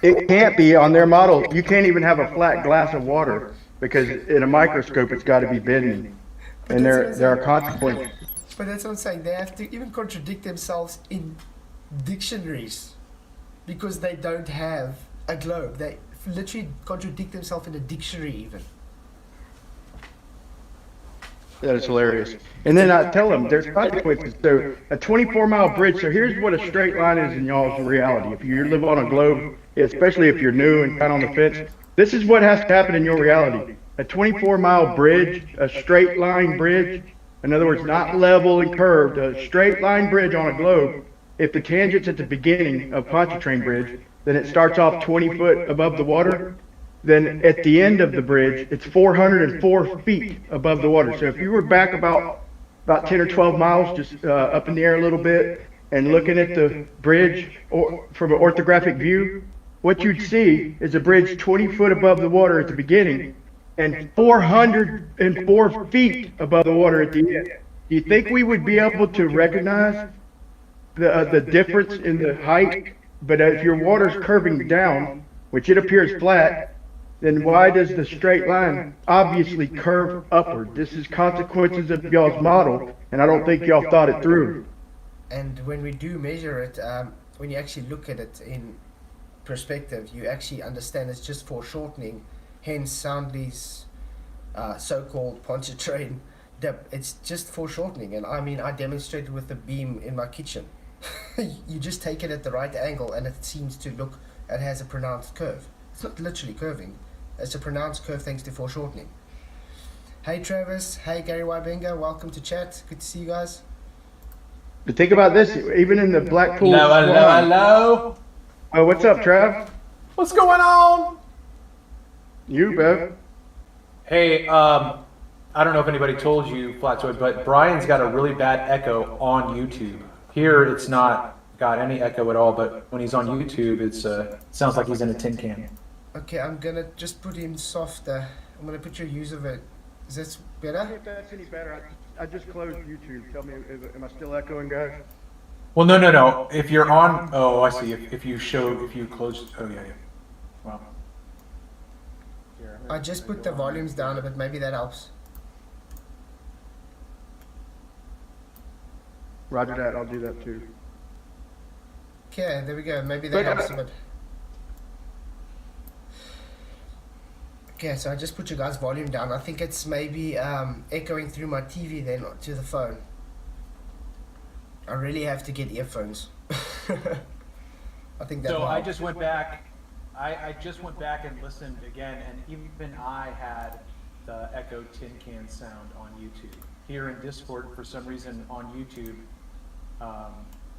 It can't be on their model. You can't even have a flat glass of water because in a microscope it's got to be bending, But and that's what there I'm are saying. consequences. But that's what I'm saying. They have to even contradict themselves in dictionaries because they don't have a globe. They literally contradict themselves in a dictionary even. That is hilarious. And then I tell them there's consequences. So a 24-mile bridge. So here's what a straight line is in y'all's reality. If you live on a globe, especially if you're new and kind of on the fence, this is what has to happen in your reality. A 24-mile bridge, a straight line bridge, in other words, not level and curved, a straight line bridge on a globe. If the tangent's at the beginning of Pontchartrain Bridge, then it starts off 20 foot above the water. Then at the end of the bridge, it's 404 feet above the water. So if you were back about 10 or 12 miles, just up in the air a little bit, and looking at the bridge or from an orthographic view, what you'd see is a bridge 20 foot above the water at the beginning and 404 feet above the water at the end. Do you think we would be able to recognize the difference in the height? But if your water's curving down, which it appears flat, then why does the straight line obviously curve upward? This is consequences of y'all's model, and I don't think y'all thought it through. And when we do measure it, when you actually look at it in perspective, you actually understand it's just foreshortening, hence Soundly's so-called Pontchartrain dip. It's just foreshortening, and I mean, I demonstrated with the beam in my kitchen. You just take it at the right angle, and it seems to look, it has a pronounced curve. It's not literally curving, it's a pronounced curve thanks to foreshortening. Hey Travis, hey Gary Wybenga, welcome to chat, good to see you guys. But think about this, even in the Blackpool Hello, hello, Swan. hello. Oh, what's up, Trav? What's going on? You, Bev. Hey, I don't know if anybody told you, Flatwood, but Brian's got a really bad echo on YouTube. Here, it's not got any echo at all, but when he's on YouTube, it's sounds like he's in a tin can. Okay, I'm gonna just put him softer. I'm gonna put your use of it. Is this better? If that's any better, I just closed YouTube. Tell me, am I still echoing, guys? Well, no. If you're on, oh, I see. If you close, oh yeah. Well, I just put the volumes down a bit, maybe that helps. Roger that, I'll do that too. Okay, there we go, maybe that helps a bit. Okay, so I just put your guys' volume down. I think it's maybe echoing through my TV then to the phone. I really have to get earphones. I think that. so I just went back. I just went back and listened again, and even I had the echo tin can sound on YouTube. Here in Discord, for some reason, on YouTube,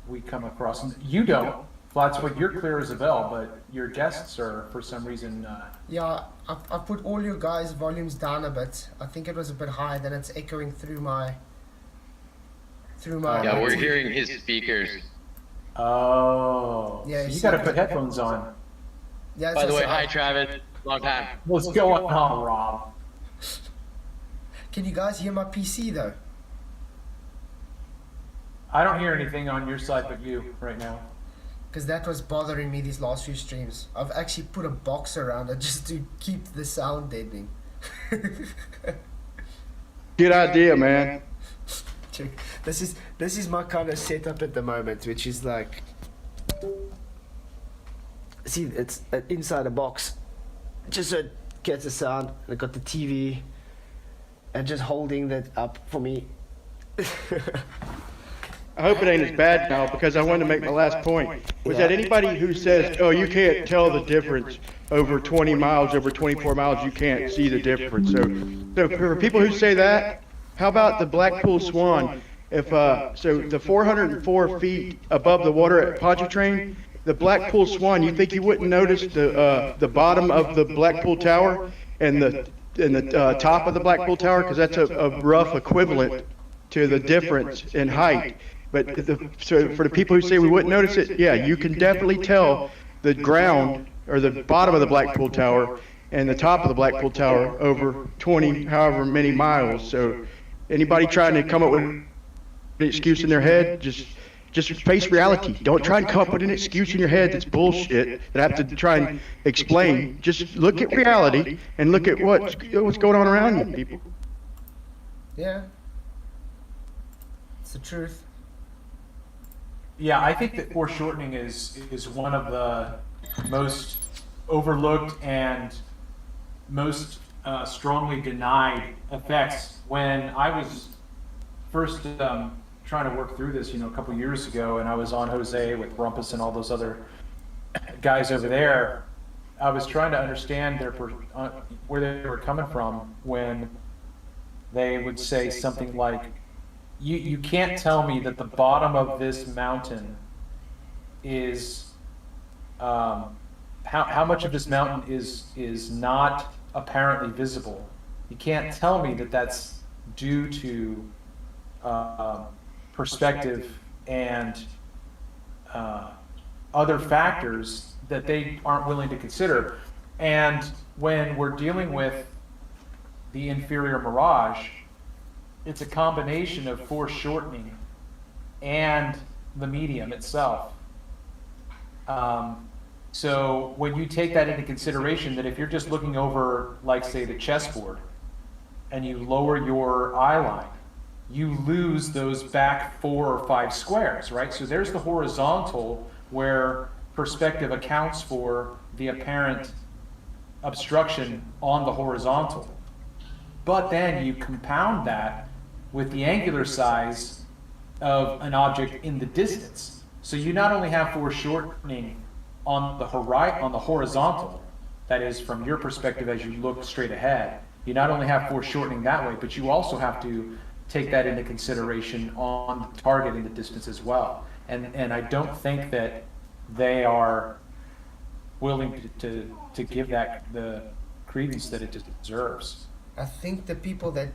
we come across. You don't. Flatswood, you're clear as a bell, but your guests are, for some reason. Yeah, I put all your guys' volumes down a bit. I think it was a bit high. Then it's echoing through my. Yeah, we're hearing his speakers. Oh. Yeah, So you see, got to put headphones on. Yeah, By so- the way, so hi Travis, long time. What's going on, Rob? Can you guys hear my PC though? I don't hear anything on your side but you right now. Because that was bothering me these last few streams. I've actually put a box around it just to keep the sound deadening. Good idea, man. Check. This is my kind of setup at the moment, which is like, see, it's inside a box, just so it gets the sound. I got the TV, and just holding that up for me. I hope it ain't as bad now because I wanted to make my last point. Was that anybody who says, oh, you can't tell the difference over 20 miles, over 24 miles, you can't see the difference. So for people who say that, how about the Blackpool Swan? So the 404 feet above the water at Pontchartrain, the Blackpool Swan, you think you wouldn't notice the bottom of the Blackpool Tower and the top of the Blackpool Tower, because that's a rough equivalent to the difference in height. But so for the people who say we wouldn't notice it, yeah, you can definitely tell the ground or the bottom of the Blackpool Tower and the top of the Blackpool Tower over 20, however many miles. So anybody trying to come up with an excuse in their head, just face reality. Don't try and come up with an excuse in your head that's bullshit that I have to try and explain. Just look at reality and look at what's going on around you, people. Yeah. It's the truth. Yeah, I think that foreshortening is one of the most overlooked and most strongly denied effects. When I was first trying to work through this, a couple years ago, and I was on Jose with Rumpus and all those other guys over there, I was trying to understand where they were coming from when they would say something like, you can't tell me that the bottom of this mountain is how much of this mountain is not apparently visible. You can't tell me that that's due to perspective and other factors that they aren't willing to consider. And when we're dealing with the inferior mirage, it's a combination of foreshortening and the medium itself. So when you take that into consideration, that if you're just looking over, like, say, the chessboard, and you lower your eye line, you lose those back 4 or 5 squares, right? So there's the horizontal, where perspective accounts for the apparent obstruction on the horizontal. But then you compound that with the angular size of an object in the distance. So you not only have foreshortening on the horizontal, that is from your perspective as you look straight ahead, you not only have foreshortening that way, but you also have to take that into consideration on the target in the distance as well. And I don't think that they are willing to give that the credence that it deserves. I think the people that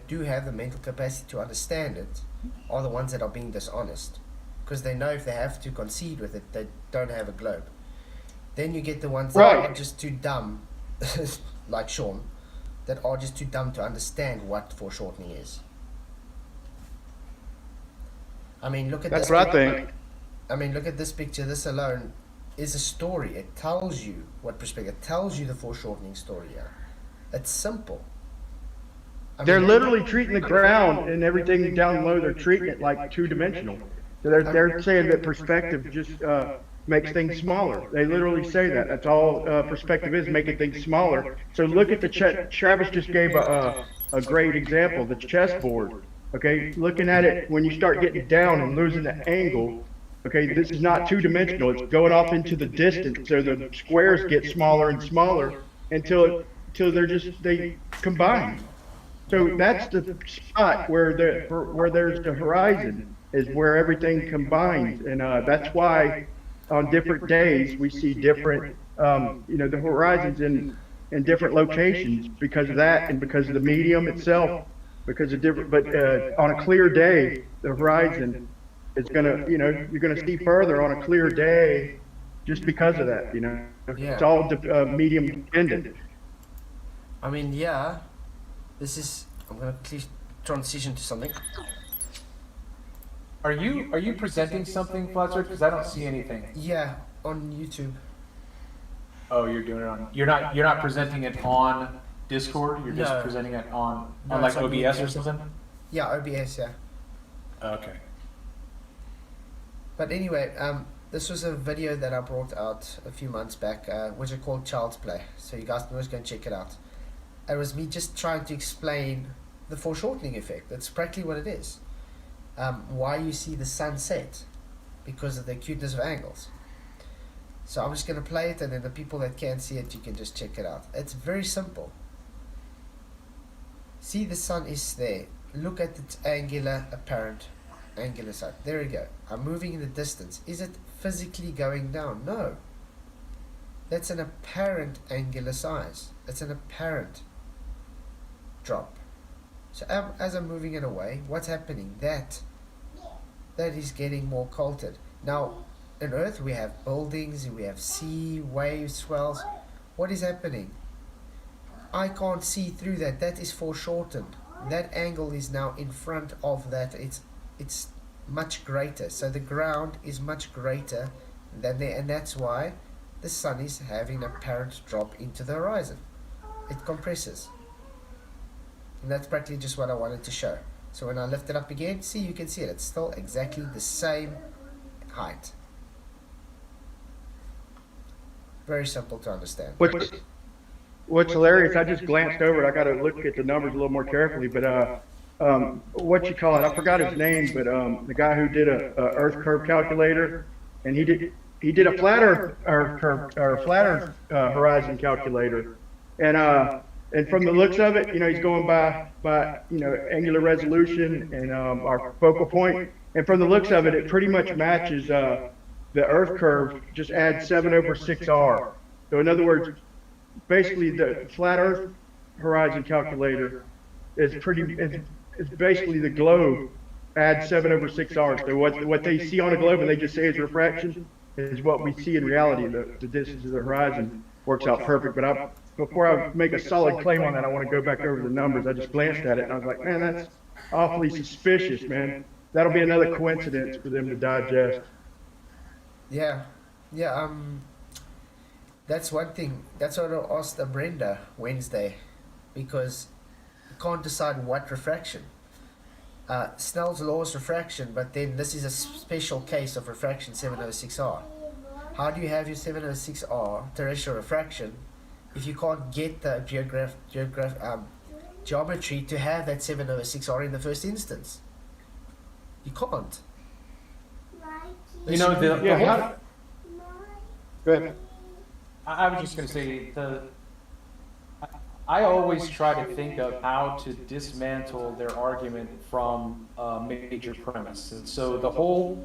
do have the mental capacity to understand it are the ones that are being dishonest, because they know if they have to concede with it, they don't have a globe. Then you get the ones that are just too dumb, like Sean, that are just too dumb to understand what foreshortening is. I mean, look at That's this. what I think. I mean, look at this picture. This alone is a story. It tells you what perspective. It tells you the foreshortening story. Yeah. It's simple. They're literally treating the ground and everything down low. They're treating it like two-dimensional. So they're saying that perspective just makes things smaller. They literally say that. That's all perspective is, making things smaller. So look at the Travis just gave a great example, the chessboard. Okay, looking at it when you start getting down and losing the angle. Okay, this is not two-dimensional. It's going off into the distance. So the squares get smaller and smaller until they combine. So that's the spot where there's the horizon, is where everything combines, and that's why on different days we see different, the horizons in different locations because of that, and because of the medium itself, because of different. But on a clear day, the horizon is gonna, you're gonna see further on a clear day, just because of that. Yeah. It's all medium dependent. I mean, yeah. This is. I'm gonna please transition to something. Are you presenting something, Fletcher? Because I don't see anything. Yeah, on YouTube. Oh, you're doing it on. You're not presenting it on Discord. You're just No. presenting it on No, like it's on OBS or YouTube. something. Yeah, OBS. Yeah. Okay. But anyway, this was a video that I brought out a few months back, which is called Child's Play. So you guys can always go and check it out. It was me just trying to explain the foreshortening effect. That's practically what it is. Why you see the sun set, because of the acuteness of angles. So I'm just going to play it, and then the people that can't see it, you can just check it out. It's very simple. See, the sun is there. look at its apparent angular side. There we go. I'm moving in the distance. Is it physically going down? No. That's an apparent angular size. It's an apparent drop. So as I'm moving it away, what's happening? That is getting more coated. Now, on Earth we have buildings, we have sea, waves, swells. What is happening? I can't see through that. That is foreshortened. That angle is now in front of that. It's much greater. So the ground is much greater than there, and that's why the sun is having an apparent drop into the horizon. It compresses. And that's practically just what I wanted to show. So when I lift it up again, see, you can see it. It's still exactly the same height. Very simple to understand. What's hilarious, I just glanced over it. I got to look at the numbers a little more carefully, but what you call it, I forgot his name, but the guy who did a Earth curve calculator, and he did a flatter horizon calculator, and from the looks of it, he's going by angular resolution and our focal point, and from the looks of it, it pretty much matches the Earth curve. Just add 7/6R. So in other words, basically the flat Earth horizon calculator is basically the globe add 7/6R. So what they see on a globe and they just say is refraction is what we see in reality. The distance of the horizon works out perfect. But before I make a solid claim on that, I want to go back over the numbers. I just glanced at it and I was like, man, that's awfully suspicious, man. That'll be another coincidence for them to digest. Yeah. That's one thing. That's what I asked Brenda Wednesday, because you can't decide what refraction. Snell's law is refraction, but then this is a special case of refraction 706R. How do you have your 706R terrestrial refraction if you can't get the geometry to have that 706R in the first instance? You can't. You know, Go ahead. I was just going to say, I always try to think of how to dismantle their argument from a major premise. And so the whole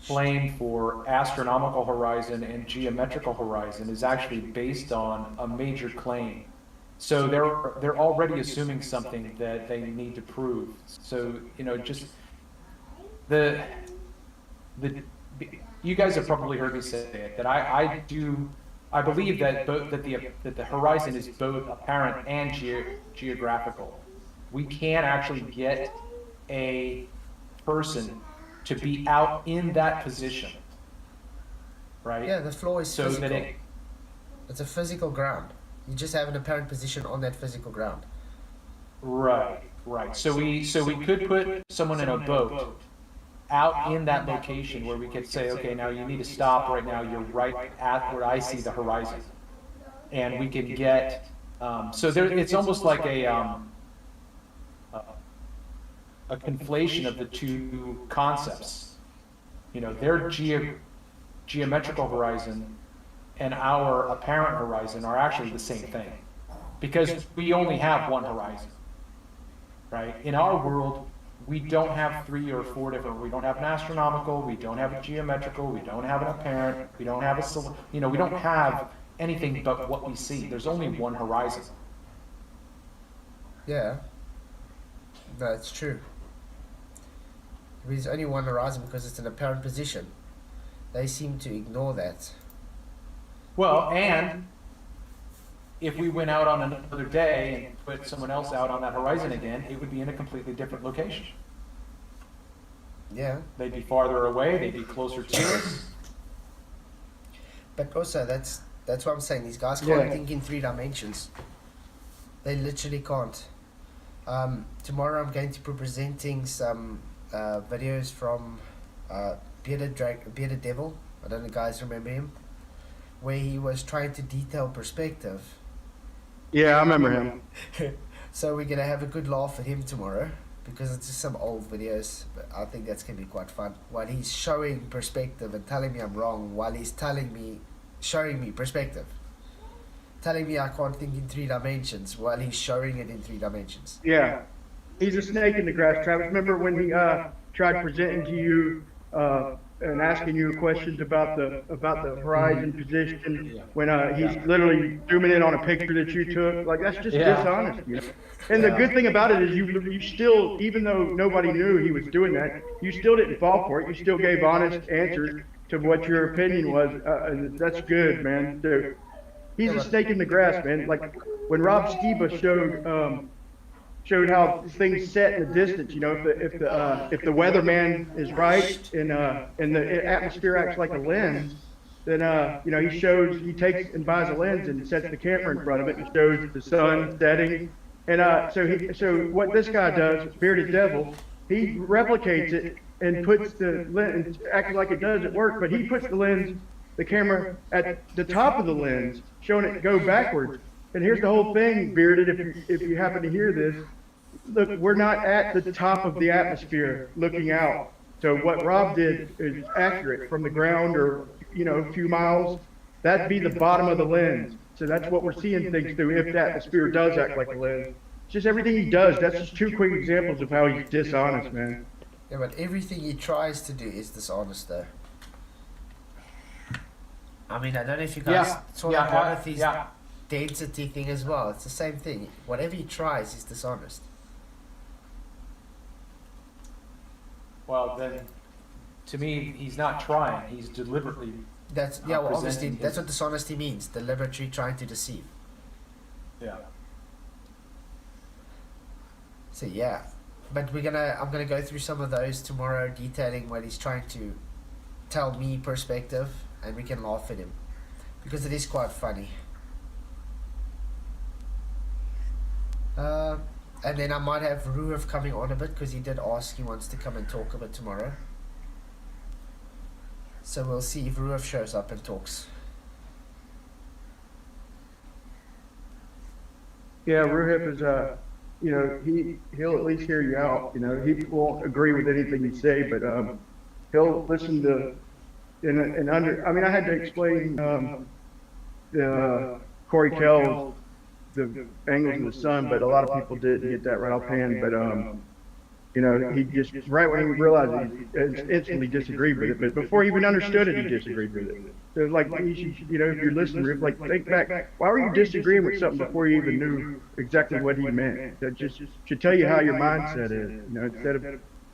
claim for astronomical horizon and geometrical horizon is actually based on a major claim. So they're already assuming something that they need to prove. So, just you guys have probably heard me say it, that I believe that the horizon is both apparent and geographical. We can't actually get a person to be out in that position, right? Yeah, the floor is so physical. That it's a physical ground. You just have an apparent position on that physical ground. Right. So we could put someone in a boat out in that location where we could say, okay, now you need to stop right now. You're right at where I see the horizon, and we can get. So there, it's almost like a conflation of the two concepts. Their geometrical horizon and our apparent horizon are actually the same thing, because we only have one horizon, right? In our world, we don't have 3 or 4 different. We don't have an astronomical. We don't have a geometrical. We don't have an apparent. We don't have we don't have anything but what we see. There's only one horizon. Yeah, that's true. There's only one horizon because it's an apparent position. They seem to ignore that. Well, and if we went out on another day and put someone else out on that horizon again, it would be in a completely different location. Yeah. They'd be farther away. They'd be closer to us. But also, that's what I'm saying. These guys can't think in 3 dimensions. They literally can't. Tomorrow I'm going to be presenting some videos from Bearded Devil. I don't know if you guys remember him, where he was trying to detail perspective. Yeah, I remember him. So we're gonna have a good laugh at him tomorrow, because it's just some old videos, but I think that's gonna be quite fun. While he's showing perspective and telling me I'm wrong, while he's showing me perspective, telling me I can't think in 3 dimensions, while he's showing it in 3 dimensions. Yeah. He's a snake in the grass, Travis. Remember when he tried presenting to you and asking you questions about the horizon position when he's literally zooming in on a picture that you took? Like that's just dishonest, you know. And the good thing about it is you still, even though nobody knew he was doing that, you still didn't fall for it. You still gave honest answers to what your opinion was. That's good, man. Dude, he's a snake in the grass, man. Like when Rob Skiba showed how things set in the distance. You know, if the weatherman is right and the atmosphere acts like a lens, then you know he takes and buys a lens and sets the camera in front of it and shows the sun setting. And so what this guy does, Bearded Devil, he replicates it and puts the lens, acting like it does at work, but he puts the camera at the top of the lens, showing it go backwards. And here's the whole thing, Bearded, if you happen to hear this, look, we're not at the top of the atmosphere looking out. So what Rob did is accurate from the ground or, you know, a few miles. That'd be the bottom of the lens. So that's what we're seeing things through if the atmosphere does act like a lens. It's just everything he does. That's just two quick examples of how he's dishonest, man. Yeah, but everything he tries to do is dishonest, though. I mean, I don't know if you guys saw that one with his density thing as well. It's the same thing. Whatever he tries is dishonest. Well, then, to me, he's not trying. He's deliberately. That's well, obviously that's what dishonesty means. Deliberately trying to deceive. Yeah. So yeah, but I'm gonna go through some of those tomorrow, detailing what he's trying to tell me perspective, and we can laugh at him because it is quite funny. And then I might have Ruhov coming on a bit because he did ask he wants to come and talk a bit tomorrow. So we'll see if Ruhov shows up and talks. Yeah, Ruhip is you know, he'll at least hear you out. You know, he won't agree with anything you say, but he'll listen to and under. I mean, I had to explain the Corey Kell the angles of the sun, but a lot of people didn't get that right offhand. But you know, he just right when he realized it, he instantly disagreed with it. But before he even understood it, he disagreed with it. So like, you know, if you're listening, like think back, why were you disagreeing with something before you even knew exactly what he meant? That just should tell you how your mindset is. You know, instead of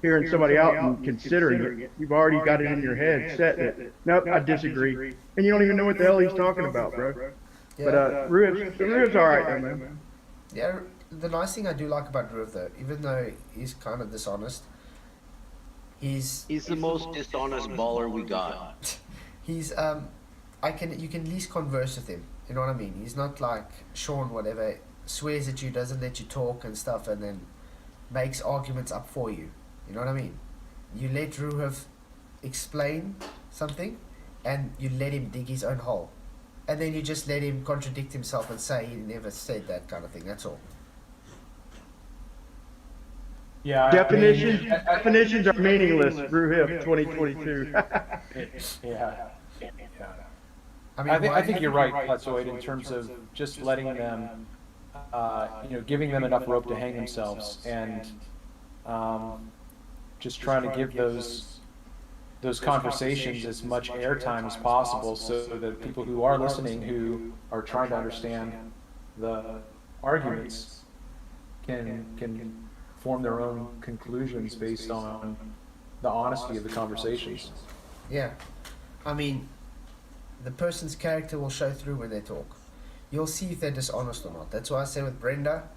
hearing somebody out and considering it, you've already got it in your head, set it. Nope, I disagree, and you don't even know what the hell he's talking about, bro. Yeah. But Ruiv's all right, though, man. Yeah, the nice thing I do like about Ruiv, though, even though he's kind of dishonest, he's the most dishonest baller we got. he's you can at least converse with him. You know what I mean? He's not like Sean, whatever, swears at you, doesn't let you talk and stuff, and then makes arguments up for you. You know what I mean? You let Ruiv explain something, and you let him dig his own hole. And then you just let him contradict himself and say he never said that kind of thing. That's all. Yeah. Definitions are meaningless. Ruhip 2022. Yeah. I mean, I think you're right, Platzoid, in terms of just letting them, you know, giving them enough rope to hang themselves, and just trying to give those conversations as much airtime as possible, so that people who are listening, who are trying to understand the arguments, can form their own conclusions based on the honesty of the conversations. Yeah. I mean, the person's character will show through when they talk. You'll see if they're dishonest or not. That's why I say with Brenda,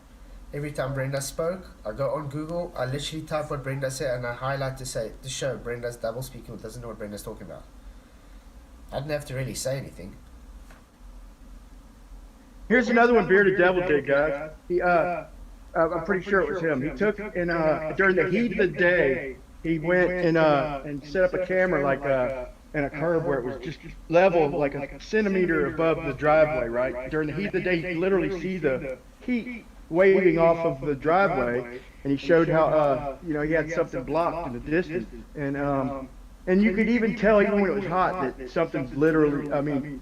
every time Brenda spoke, I go on Google, I literally type what Brenda said, and I highlight to show Brenda's double speaking, doesn't know what Brenda's talking about. I didn't have to really say anything. Here's another one Bearded Devil did, guys. He, I'm pretty sure it was him. He took and during the heat of the day, he went and set up a camera like in a curb where it was just level, like a centimeter above the driveway, right? During the heat of the day, you could literally see the heat waving off of the driveway, and he showed how you know, he had something blocked in the distance, and you could even tell even when it was hot that something's literally. I mean,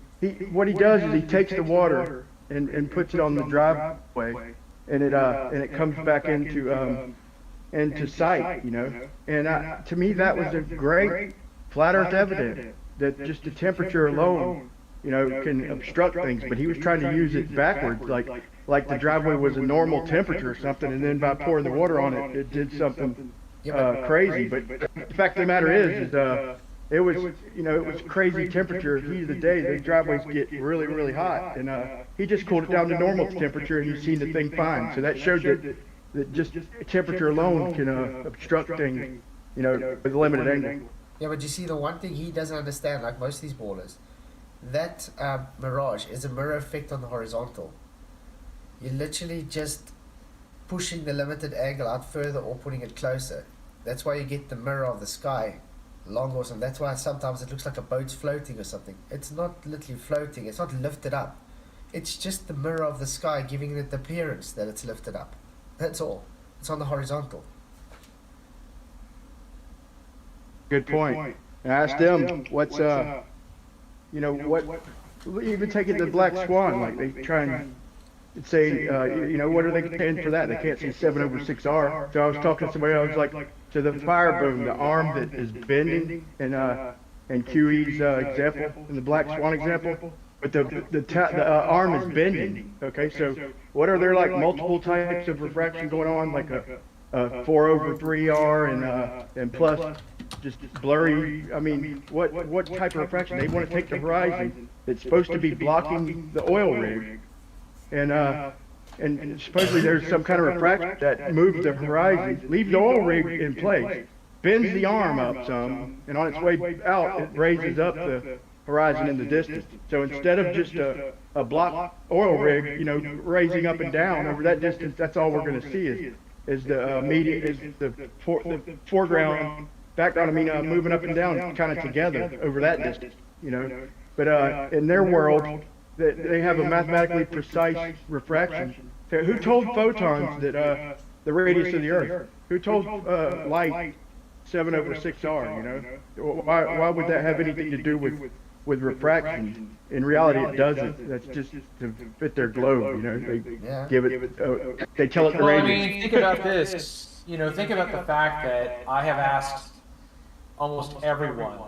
what he does is he takes the water and puts it on the driveway, and it comes back into and to sight, And to me, that was a great flat Earth evidence that just the temperature alone, can obstruct things. But he was trying to use it backwards, like the driveway was a normal temperature or something, and then by pouring the water on it, it did something crazy. But the fact of the matter is it was, it was crazy temperature, heat of the day. The driveways get really, really hot, and he just cooled it down to normal temperature, and you've seen the thing fine. So that showed that just temperature alone can obstruct things, with a limited angle. Yeah, but you see, the one thing he doesn't understand, like most of these ballers, that mirage is a mirror effect on the horizontal. You're literally just pushing the limited angle out further or putting it closer. That's why you get the mirror of the sky long or something. That's why sometimes it looks like a boat's floating or something. It's not literally floating, it's not lifted up. It's just the mirror of the sky giving it the appearance that it's lifted up. That's all. It's on the horizontal. Good point. And I asked them, what's what, even taking the black swan, like they try and say, what are they paying for that? They can't see 7/6R. So I was talking to somebody, I was like, to the fire boom, the arm that is bending, and QE's example, in the black swan example, but the arm is bending. Okay, so what are there, like multiple types of refraction going on, like a 4/3R and plus just blurry? I mean, what type of refraction? They want to take the horizon that's supposed to be blocking the oil rig, and supposedly there's some kind of refraction that moves the horizon, leaves the oil rig in place, bends the arm up some, and on its way out, it raises up the horizon in the distance. So instead of just a block oil rig, raising up and down over that distance, that's all we're going to see is the foreground, background, moving up and down kind of together over that distance, But in their world, they have a mathematically precise refraction. So who told photons that the radius of the Earth? Who told light 7/6R? Why would that have anything to do with refraction? In reality, it doesn't. That's just to fit their globe. They give it. They tell it the Well, radius. think about this. Think about the fact that I have asked almost everyone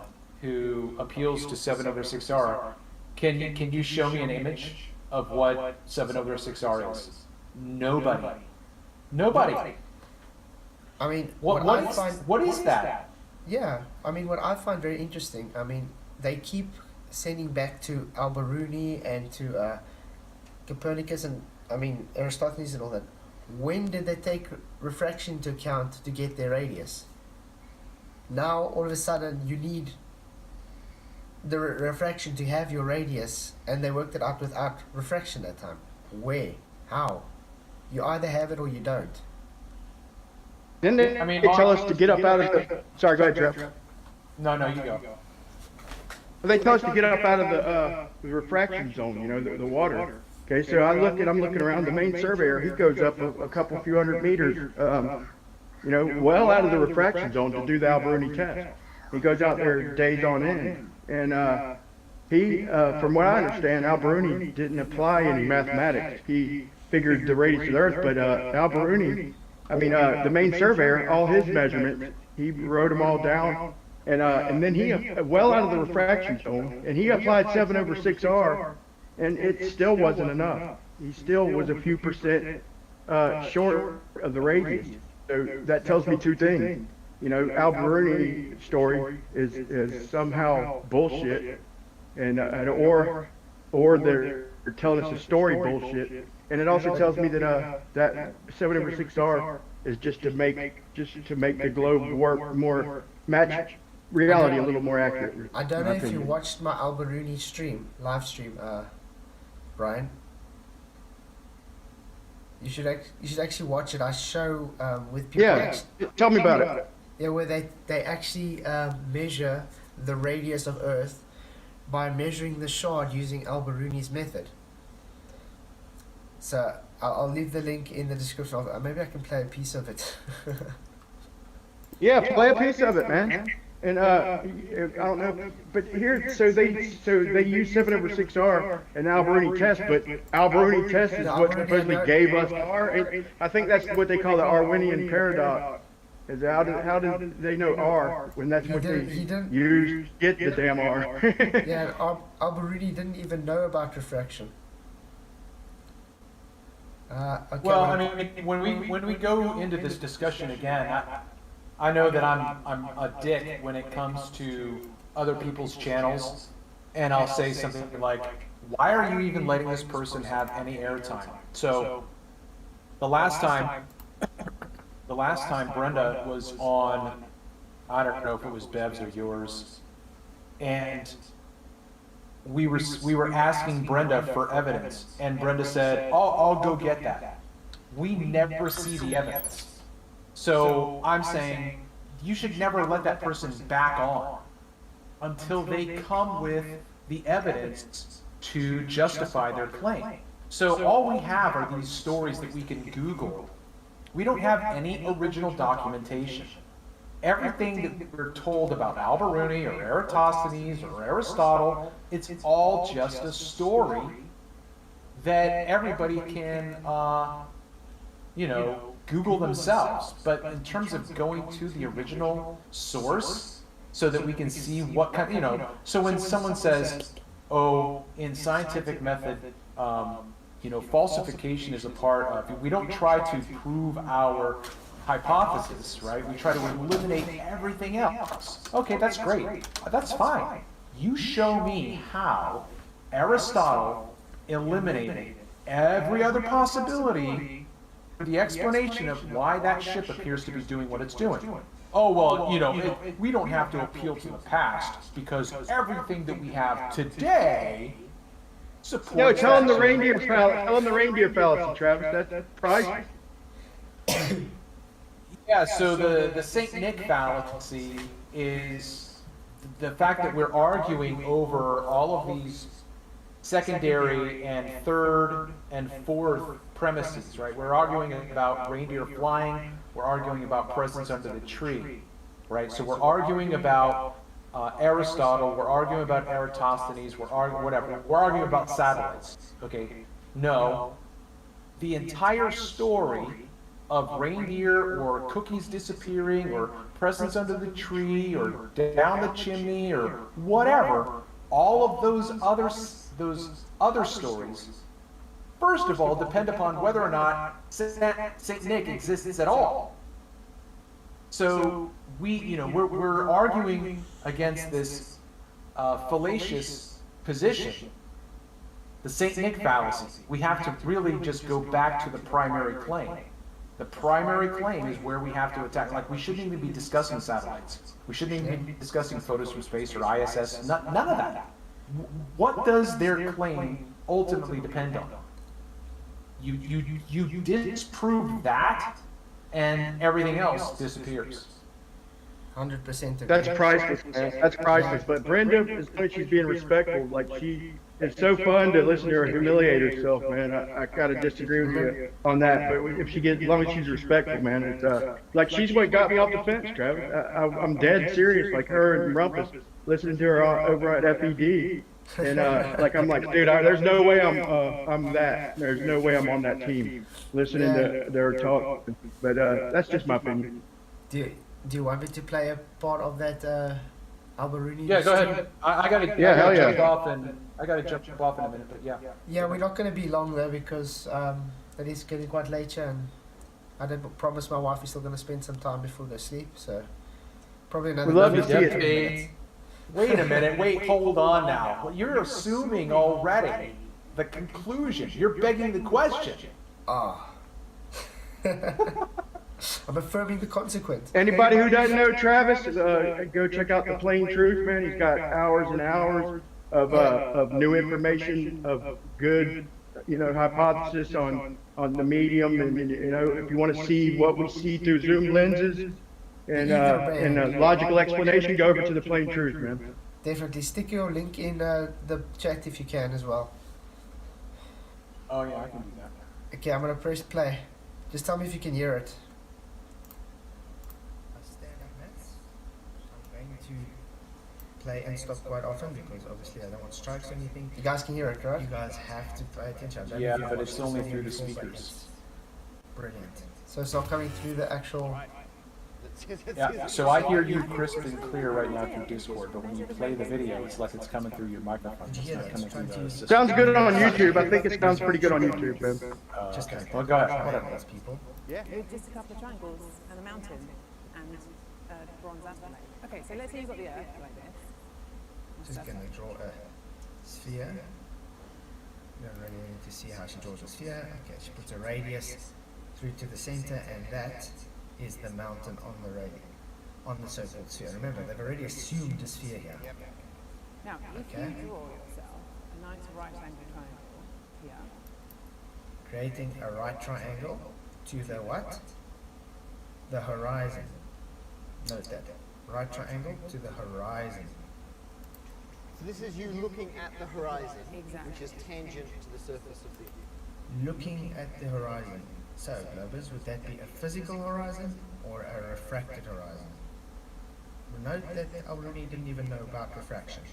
who appeals to 7/6R, can you show me an image of what 7/6R is? Nobody. I mean, What is that? Yeah, what I find very interesting, they keep sending back to Al-Biruni and to Copernicus and, Aristotles and all that. When did they take refraction into account to get their radius? Now, all of a sudden, you need the refraction to have your radius, and they worked it out without refraction that time. Where? How? You either have it or you don't. Then they tell us to get up out of the. Sorry, go ahead, Jeff. No, you go. They tell us to get up out of the refraction zone, the water. Okay, so I'm looking around. The main surveyor, he goes up a few hundred meters, well out of the refraction zone to do the Al-Biruni test. He goes out there days on end, and he, from what I understand, Al-Biruni didn't apply any mathematics. He figured the radius of the Earth, but Al-Biruni, the main surveyor, all his measurements, he wrote them all down. And then he, well out of the refraction zone, and he applied 7/6R, and it still wasn't enough. He still was a few percent short of the radius. So that tells me two things. Al-Biruni story is somehow bullshit, and or they're telling us a story bullshit. And it also tells me that that 7/6R is just to make the globe work more, match reality a little more accurate. I don't know if you watched my Al-Biruni live stream, Brian. You should actually watch it. I show with people. Yeah, tell me about it. Yeah, where they actually measure the radius of Earth by measuring the shard using Al-Biruni's method. So I'll leave the link in the description. Maybe I can play a piece of it. Yeah, play a piece of it, man. And I don't know, but here, so they use 7/6R and Al-Biruni test, but Al-Biruni test is what supposedly gave us I think that's what they call the Arwinian paradox. Is how did they know R when that's what they he didn't. use? Get the damn R. Yeah, Al-Biruni didn't even know about refraction. Okay, Well, I mean, when we go into this discussion again, I know that I'm a dick when it comes to other people's channels, and I'll say something like, "Why are you even letting this person have any airtime?" So, the last time Brenda was on, I don't know if it was Bev's or yours, and we were asking Brenda for evidence, and Brenda said, I'll go get that. We never see the evidence. So I'm saying you should never let that person back on until they come with the evidence to justify their claim. So all we have are these stories that we can Google. We don't have any original documentation. Everything that we're told about Al-Biruni or Eratosthenes or Aristotle, it's all just a story that everybody can, Google themselves. But in terms of going to the original source so that we can see what kind, so when someone says, oh, in scientific method, falsification is a part of, we don't try to prove our hypothesis, right? We try to eliminate everything else. Okay, that's great. That's fine. You show me how Aristotle eliminated every other possibility for the explanation of why that ship appears to be doing what it's doing. Oh, well, we don't have to appeal to the past because everything that we have today supports. No, tell them the reindeer fallacy. Tell them the reindeer fallacy, Travis. That's priceless. Yeah, so the Saint Nick fallacy is the fact that we're arguing over all of these secondary and third and fourth premises, right? We're arguing about reindeer flying, we're arguing about presence under the tree, right? So we're arguing about Aristotle, we're arguing about Eratosthenes, we're arguing about satellites, okay? No, the entire story of reindeer or cookies disappearing or presents under the tree or down the chimney or whatever, all of those other stories, first of all, depend upon whether or not Saint Nick exists at all. So we're arguing against this fallacious position, the Saint Nick fallacy. We have to really just go back to the primary claim. The primary claim is where we have to attack. Like, we shouldn't even be discussing satellites. We shouldn't even be discussing photos from space or ISS. None of that. What does their claim ultimately depend on? You disprove that, and everything else disappears. 100%. That's priceless, man. That's priceless. But Brenda, as long as she's being respectful, like it's so fun to listen to her humiliate herself, man. I gotta disagree with you on that. But if as long as she's respectful, man, it's like she's what got me off the fence, Travis. I'm dead serious, like her and Rumpus, listening to her over at FED, and I'm like, dude, there's no way I'm that. There's no way I'm on that team, listening to their talk. But that's just my opinion. Do you want me to play a part of that Al-Biruni? Yeah, go ahead. I gotta jump off in a minute, but yeah. Yeah, we're not going to be long though because it is getting quite late here, and I did promise my wife we're still going to spend some time before they sleep, so probably another. We'd love to see minutes. Wait a minute. Wait, hold on now. You're assuming already the conclusion. You're begging the question. I'm affirming the consequence. Anybody who doesn't know Travis, go check out The Plain Truth, man. He's got hours and hours of new information, of good, hypothesis on the medium, and if you want to see what we see through zoom lenses and a logical explanation, go over to The Plain Truth, man. Definitely stick your link in the chat if you can as well. Oh yeah, I can do that. Okay, I'm gonna press play. Just tell me if you can hear it. I'm going to play and stop quite often because obviously I don't want strikes or anything. You guys can hear it, right? You guys have to pay attention. Yeah, but it's only through the speakers. Brilliant. So it's not coming through the actual Yeah, so I hear you crisp and clear right now through Discord, but when you play the video, it's like it's coming through your microphone. It's not coming through the system. Sounds good on YouTube. I think it sounds pretty good on YouTube, man. Just Okay. like Well, go ahead. triangles, Whatever. people. With just a couple of triangles and a mountain and bronze aspect. Okay, so let's say you've got the Earth like this. Just gonna draw a sphere. You don't really need to see how she draws a sphere. Okay, she puts a radius through to the center, and that is the mountain on the on the so-called sphere. Remember, they've already assumed a sphere here. Now, if Okay. you draw yourself a nice right angle triangle here, Creating a right triangle to the what? The horizon. Note that. Right triangle to the horizon. So this is you looking at the horizon, Exactly. which is tangent to the surface of the. Looking at the horizon. So, Globus, would that be a physical horizon or a refracted horizon? Note that Al-Biruni didn't even know about refraction.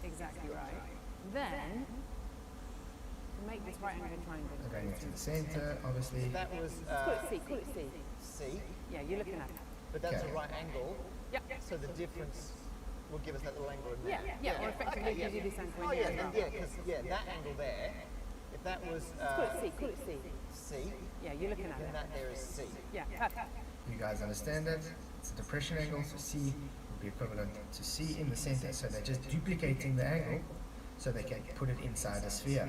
exactly right. Then, to make this right angle triangle. Going into the center, obviously. That was Call it C, call it C. C, Yeah, you're looking at it. but that's Okay. a right angle. Yep. So the difference will give us that little angle in Yeah, there. yeah, or effectively gives you this angle in Oh here yeah, as then, well. yeah, because that angle there, if that was Call it C, call it C. C, Yeah, you're looking at then it. that there is C. Yeah, perfect. You guys understand it? It's a depression angle, so C would be equivalent to C in the center. So they're just duplicating the angle so they can put it inside a sphere.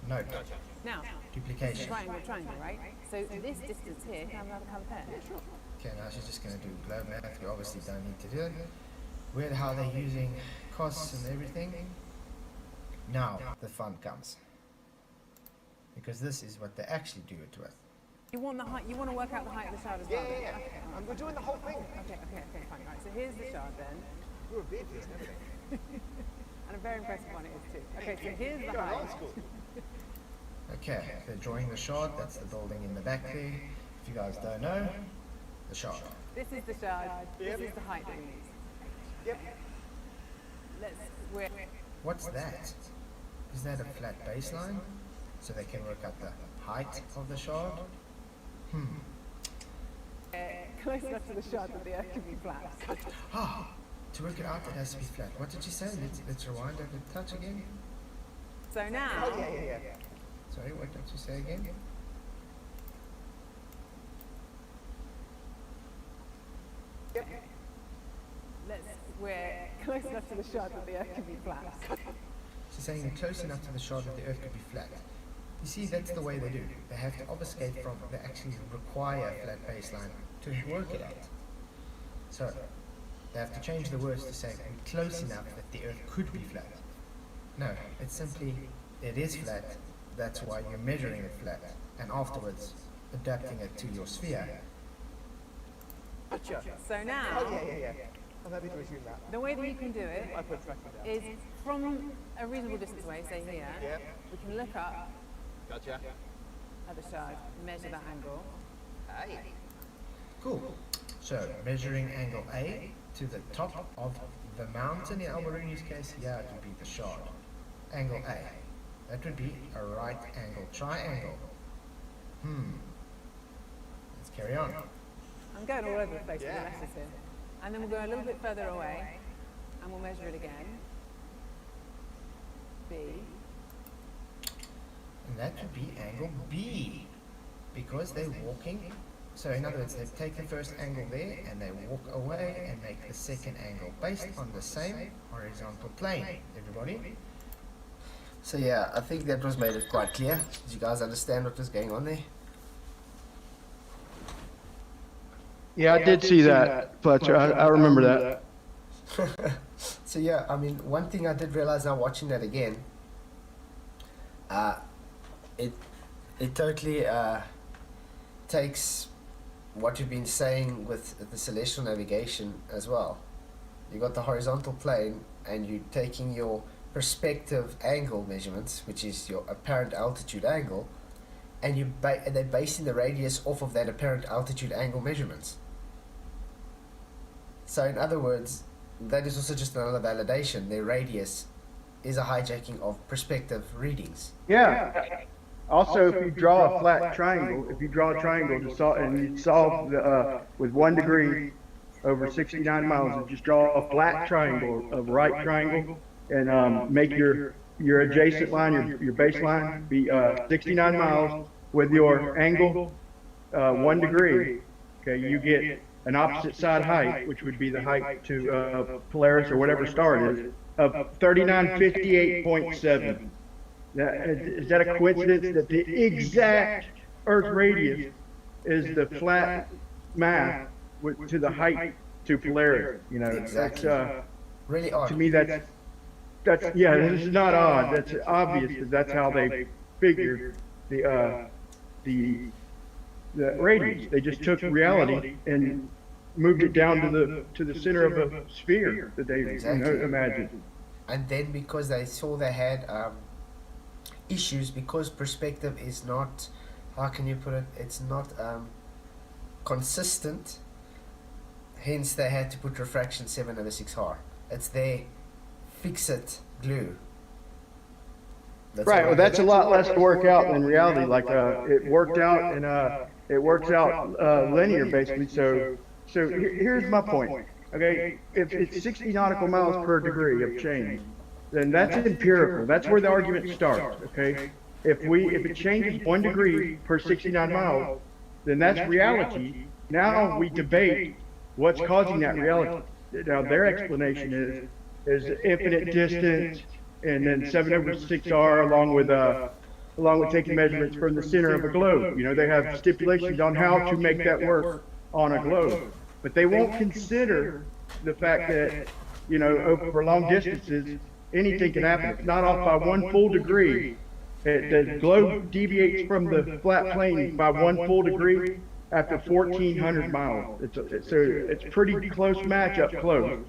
Note, Now, this is duplication. right angle triangle, right? So this distance here, can I have another colour pen? Okay, now she's just going to do globe math. You obviously don't need to do it. Weird how they're using costs and everything. Now the fun comes. Because this is what they actually do it with. You want the height, you want to work out the height of the shard as well? Yeah, then? yeah, Okay, yeah. And we're doing the whole thing. okay, fine. Right, so here's the shard then. We're a bit and everything. And a very impressive one it is too. Okay, so here's the You're height. old school. Okay, they're drawing the shard. That's the building in the back there. If you guys don't know, the shard. This is the shard. This is the height that we need. Yep. We're What's that? Is that a flat baseline? So they can work out the height of the shard? close enough to the shard that the earth can be flat. Ah, to work it out, it has to be flat. What did you say? Let's rewind and touch again. So now, Oh yeah, yeah, yeah. Sorry, what did you say again? we're close enough to the shard that the earth can be flat. She's saying they're close enough to the shard that the earth could be flat. You see, that's the way they do. They have to obfuscate from, they actually require a flat baseline to work it out. So, they have to change the words to say we're close enough that the earth could be flat. No, it's simply, it is flat, that's why you're measuring it flat, and afterwards adapting it to your sphere. Gotcha. So now, Oh yeah, yeah, yeah. I'm happy to assume that. the way that you can do it I put tracking down. is from a reasonable distance away, say here, Yeah. we can look up Gotcha. at the shard, measure that angle. Hey. Cool. So, measuring angle A to the top of the mountain, in Al-Biruni's case, yeah, it would be the shard. Angle A. That would be a right angle triangle. Let's carry on. I'm going all over the place with Yeah. the letters here. And then we'll go a little bit further away, and we'll measure it again. B. And that would be angle B. Because they're walking. So in other words, they take the first angle there and they walk away and make the second angle based on the same horizontal plane. Everybody? So yeah, I think that was made it quite clear. Did you guys understand what was going on there? Yeah, I did see that, Fletcher. I remember that. So yeah, I mean, one thing I did realize now watching that again, it totally takes what you've been saying with the celestial navigation as well. You got the horizontal plane, and you're taking your perspective angle measurements, which is your apparent altitude angle, and they're basing the radius off of that apparent altitude angle measurements. So in other words, that is also just another validation. Their radius is a hijacking of perspective readings. Yeah. Also, if you draw a flat triangle, if you draw a triangle to solve, and you solve with 1 degree over 69 miles, and just draw a flat triangle, a right triangle, and make your adjacent line, your baseline, be 69 miles with your angle 1 degree. Okay, you get an opposite side height, which would be the height to Polaris or whatever star it is, of 3958.7. Now, is that a coincidence that the exact Earth radius is the flat math to the height to Polaris? You know, Exactly. Really odd. to me that's yeah, it's not odd. That's obvious that that's how they figured the radius. They just took reality and moved it down to the center of a sphere that they Exactly. imagined. And then because they saw they had issues, because perspective is not, how can you put it, it's not consistent, hence they had to put refraction 7/6R. It's their fix-it glue. That's Right. all Well, I that's a did. lot less to work out than reality. Like it worked out, and it works out linear basically. So here's my point. Okay, if it's 60 nautical miles per degree of change, then that's empirical. That's where the argument starts. Okay, if it changes 1 degree per 69 miles, then that's reality. Now we debate what's causing that reality. Now their explanation is infinite distance, and then 7/6R along with taking measurements from the center of a globe. You know, they have stipulations on how to make that work on a globe, but they won't consider the fact that, you know, over long distances, anything can happen. It's not off by 1 full degree. The globe deviates from the flat plane by 1 full degree after 1,400 miles. It's pretty close match up close.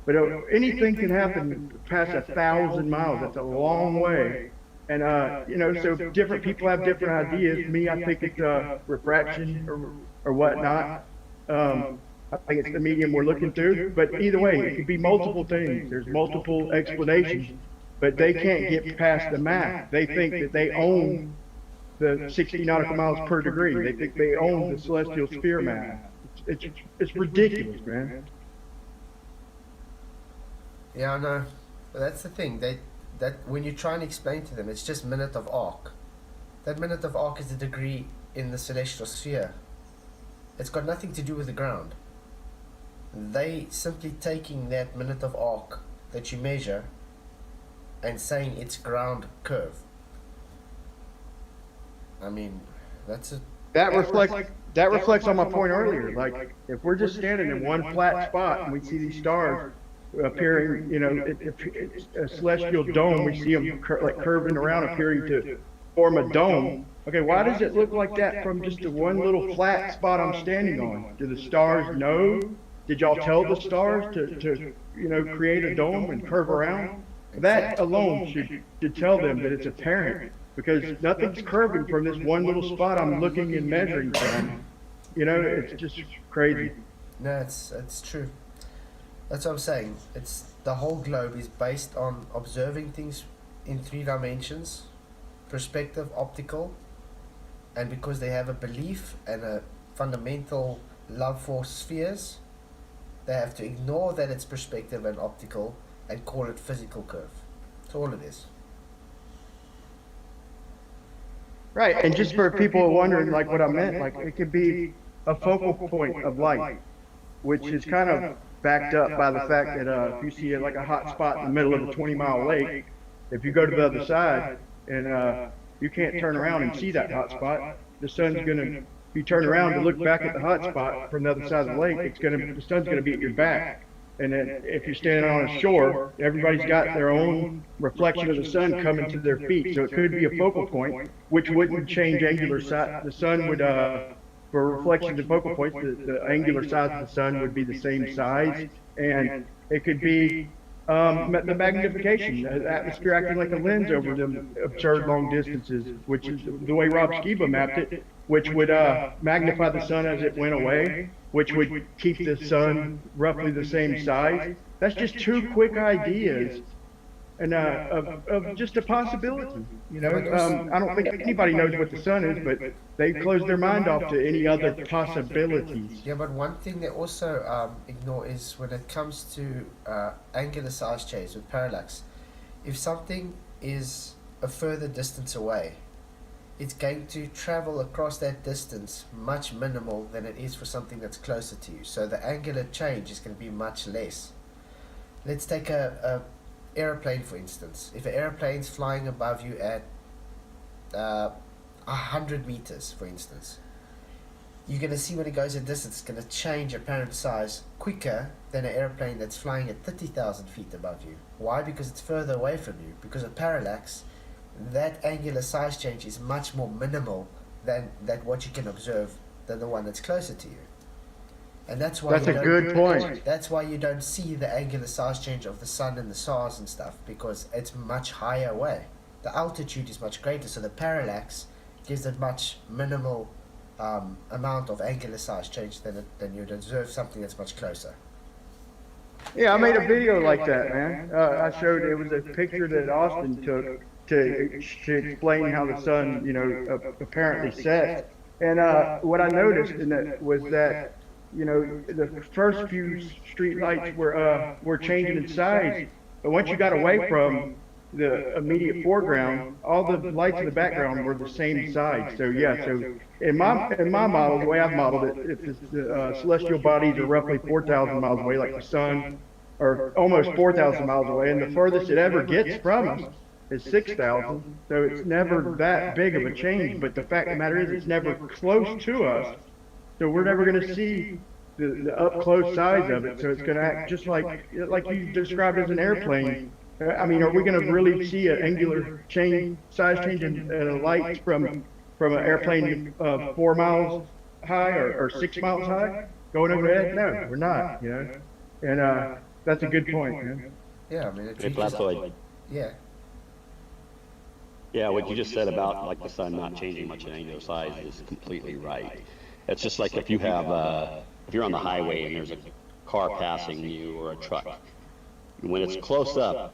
But anything can happen past 1,000 miles. That's a long way. And, you know, so different people have different ideas. Me, I think it's refraction or whatnot. I think it's the medium we're looking through. But either way, it could be multiple things. There's multiple explanations. But they can't get past the math. They think that they own the 60 nautical miles per degree. They think they own the celestial sphere math. It's ridiculous, man. Yeah, I know. But that's the thing. That when you try and explain to them, it's just minute of arc. That minute of arc is the degree in the celestial sphere. It's got nothing to do with the ground. They simply taking that minute of arc that you measure and saying it's ground curve. I mean, that's a That reflects on my point earlier. Like, if we're just standing in one flat spot and we see these stars appearing, you know, if it's a celestial dome, we see them like curving around, appearing to form a dome. Okay, why does it look like that from just the one little flat spot I'm standing on? Do the stars know? Did y'all tell the stars to you know, create a dome and curve around? That alone should tell them that it's apparent, because nothing's curving from this one little spot I'm looking and measuring from. You know, it's just crazy. no, it's true. That's what I'm saying. It's the whole globe is based on observing things in 3 dimensions, perspective, optical, and because they have a belief and a fundamental love for spheres, they have to ignore that it's perspective and optical and call it physical curve. That's all it is. Right, and just for people wondering, like, what I meant, like, it could be a focal point of light, which is kind of backed up by the fact that if you see like a hot spot in the middle of a 20-mile lake, if you go to the other side and you can't turn around and see that hot spot, the sun's going to, if you turn around to look back at the hot spot from the other side of the lake, the sun's going to be at your back. And then if you're standing on a shore, everybody's got their own reflection of the sun coming to their feet. So it could be a focal point, which wouldn't change angular size. The sun would, for reflections and focal points, the angular size of the sun would be the same size. And it could be the magnification, the atmosphere acting like a lens over them absurd long distances, which is the way Rob Skiba mapped it, which would magnify the sun as it went away, which would keep the sun roughly the same size. That's just 2 quick ideas. and of just a possibility. You know, I don't think anybody knows what the sun is, but they close their mind off to any other possibilities. Yeah, but one thing they also ignore is when it comes to angular size change with parallax. If something is a further distance away, it's going to travel across that distance much minimal than it is for something that's closer to you. So the angular change is going to be much less. Let's take a airplane for instance. If an airplane's flying above you at 100 meters, for instance, you're going to see when it goes a distance, it's going to change apparent size quicker than an airplane that's flying at 30,000 feet above you. Why? Because it's further away from you. Because of parallax, that angular size change is much more minimal than what you can observe than the one that's closer to you. And that's why That's a good point. That's why you don't see the angular size change of the sun and the stars and stuff, because it's much higher away. The altitude is much greater, so the parallax gives it much minimal amount of angular size change than you'd observe something that's much closer. Yeah, I made a video like that, man. I showed it was a picture that Austin took to explain how the sun, you know, apparently sets. And what I noticed in that was that, you know, the first few street lights were changing in size, but once you got away from the immediate foreground, all the lights in the background were the same size. So yeah, so in my model, the way I've modeled it, if the celestial bodies are roughly 4,000 miles away, like the sun, or almost 4,000 miles away, and the furthest it ever gets from us is 6,000. So it's never that big of a change. But the fact of the matter is, it's never close to us. So we're never going to see the up close size of it. So it's going to act just like you described as an airplane. I mean, are we going to really see an angular size change in a light from an airplane 4 miles high or 6 miles high going overhead? No, we're not. You know, and that's a good point, man. Yeah, I mean, it Hey, changes. Blastoid. Yeah. Yeah, what you just said about like the sun not changing much in angular size is completely right. It's just like if you have, if you're on the highway and there's a car passing you or a truck, when it's close up,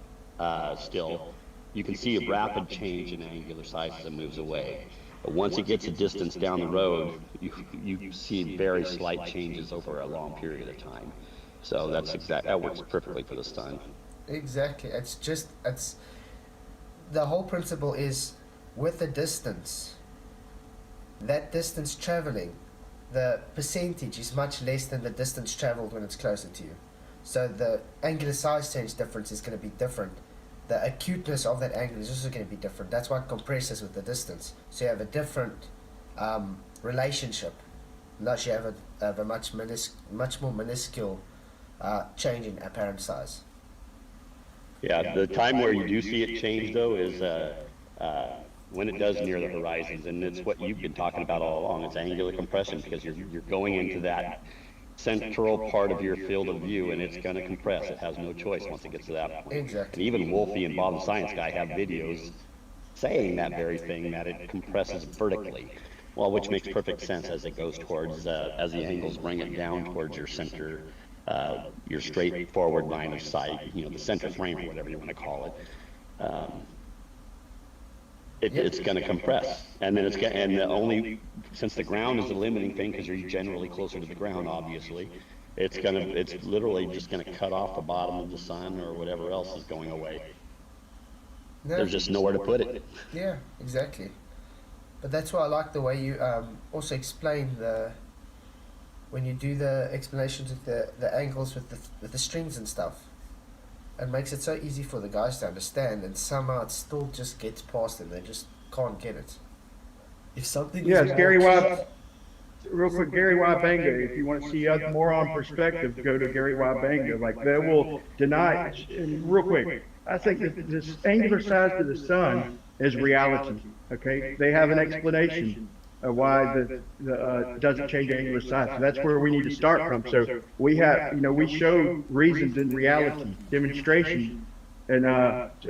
still, you can see a rapid change in angular size as it moves away. But once it gets a distance down the road, you see very slight changes over a long period of time. So that works perfectly for the sun. Exactly. It's the whole principle is with the distance, that distance traveling, the percentage is much less than the distance traveled when it's closer to you. So the angular size change difference is going to be different. The acuteness of that angle is also going to be different. That's why it compresses with the distance. So you have a different relationship. Unless you have a much more minuscule change in apparent size. Yeah, the time where you do see it change though is when it does near the horizons, and it's what you've been talking about all along. It's angular compression because you're going into that central part of your field of view, and it's going to compress. It has no choice once it gets to that point. Exactly. And even Wolfie and Bob the Science Guy have videos saying that very thing, that it compresses vertically. Well, which makes perfect sense as it goes towards, as the angles bring it down towards your center, your straightforward line of sight, you know, the center frame or whatever you want to call it. It's going to compress, and then since the ground is the limiting thing, because you're generally closer to the ground, obviously, it's literally just going to cut off the bottom of the sun or whatever else is going away. No, There's just nowhere to put it. Yeah, exactly. But that's why I like the way you also explain when you do the explanations with the angles with the strings and stuff. It makes it so easy for the guys to understand, and somehow it still just gets past them. They just can't get it. If something Yeah, is it's Gary Y. Real quick, Gary Y. Banga. If you want to see us more on perspective, go to Gary Y. Banga. Like, they will deny. And real quick, I think that this angular size to the sun is reality. Okay, they have an explanation of why the doesn't change angular size. So that's where we need to start from. So we have, we show reasons in reality, demonstration, and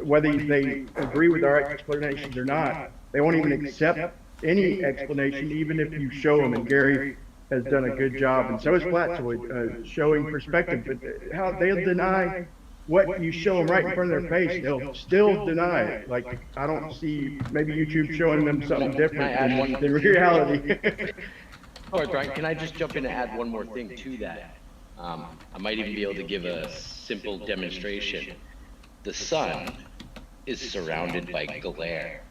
whether they agree with our explanations or not, they won't even accept any explanation, even if you show them. And Gary has done a good job, and so is Blastoid, showing perspective. But how they'll deny what you show them right in front of their face, they'll still deny it. Like, I don't see maybe YouTube showing them something different than reality. Sorry, Brian, can I just jump in and add one more thing to that? I might even be able to give a simple demonstration. The sun is surrounded by glare.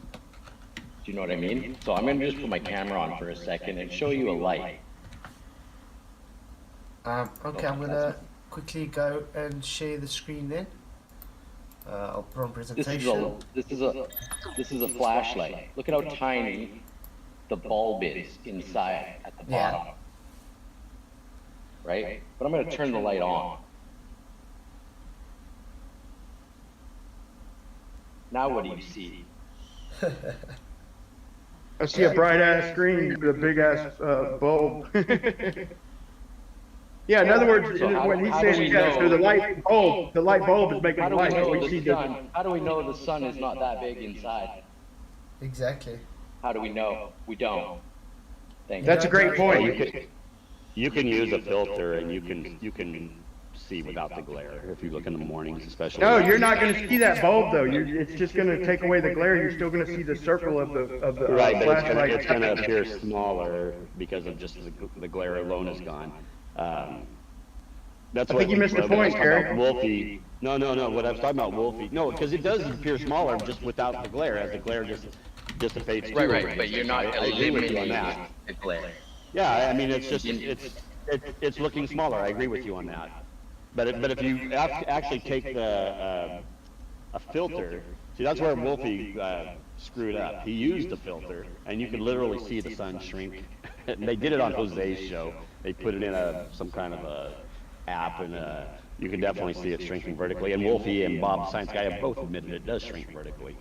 Do you know what I mean? So I'm gonna just put my camera on for a second and show you a light. Okay, I'm gonna quickly go and share the screen then. I'll put on presentation. This is a flashlight. Look at how tiny the bulb is inside at the bottom. Yeah. Right? But I'm gonna turn the light on. Now what do you see? I see a bright ass screen with a big ass bulb. Yeah, in other words, So when he how do says, we yeah, so know- the light bulb is making How do we light. know We see the sun? How do we know the sun is not that big inside? Exactly. How do we know? We don't. Thank you. That's a great point. You can use a filter and you can see without the glare if you look in the mornings, especially. No, you're not going to see that bulb though. It's just going to take away the glare. You're still going to see the circle of the Right, but flashlight. it's gonna appear smaller because of just the glare alone is gone. That's I what think you missed the when I was point, talking about Gary. Wolfie. No, what I was talking about Wolfie. No, because it does appear smaller just without the glare, as the glare just dissipates. Right, but you're not I agree with you on eliminating that. the glare. Yeah, I mean, it's looking smaller. I agree with you on that. But if you actually take a filter, see, that's where Wolfie screwed up. He used a filter, and you could literally see the sun shrink. And they did it on Jose's show. They put it in some kind of a app, and you can definitely see it shrinking vertically. And Wolfie and Bob, the science guy, have both admitted it does shrink vertically.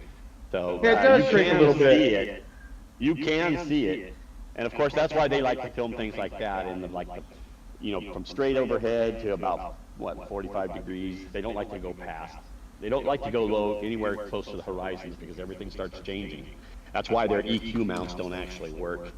So Yeah, it does you shrink a can little bit. see it. You can see it, and of course that's why they like to film things like that in from straight overhead to about 45 degrees. They don't like to go past. They don't like to go low anywhere close to the horizons because everything starts changing. That's why their EQ mounts don't actually work,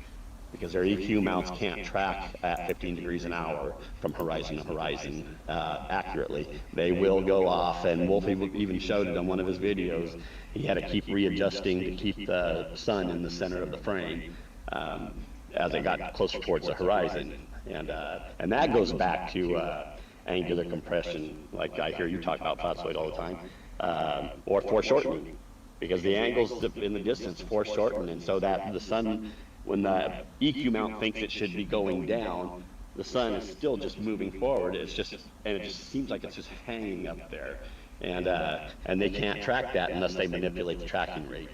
because their EQ mounts can't track at 15 degrees an hour from horizon to horizon accurately. They will go off, and Wolfie even showed it on one of his videos. He had to keep readjusting to keep the sun in the center of the frame as it got closer towards the horizon. And that goes back to angular compression, like I hear you talk about flapsoid all the time, or foreshortening, because the angles in the distance foreshorten, and so that the sun, when the EQ mount thinks it should be going down, the sun is still just moving forward. It just seems like it's just hanging up there, and they can't track that unless they manipulate the tracking rate.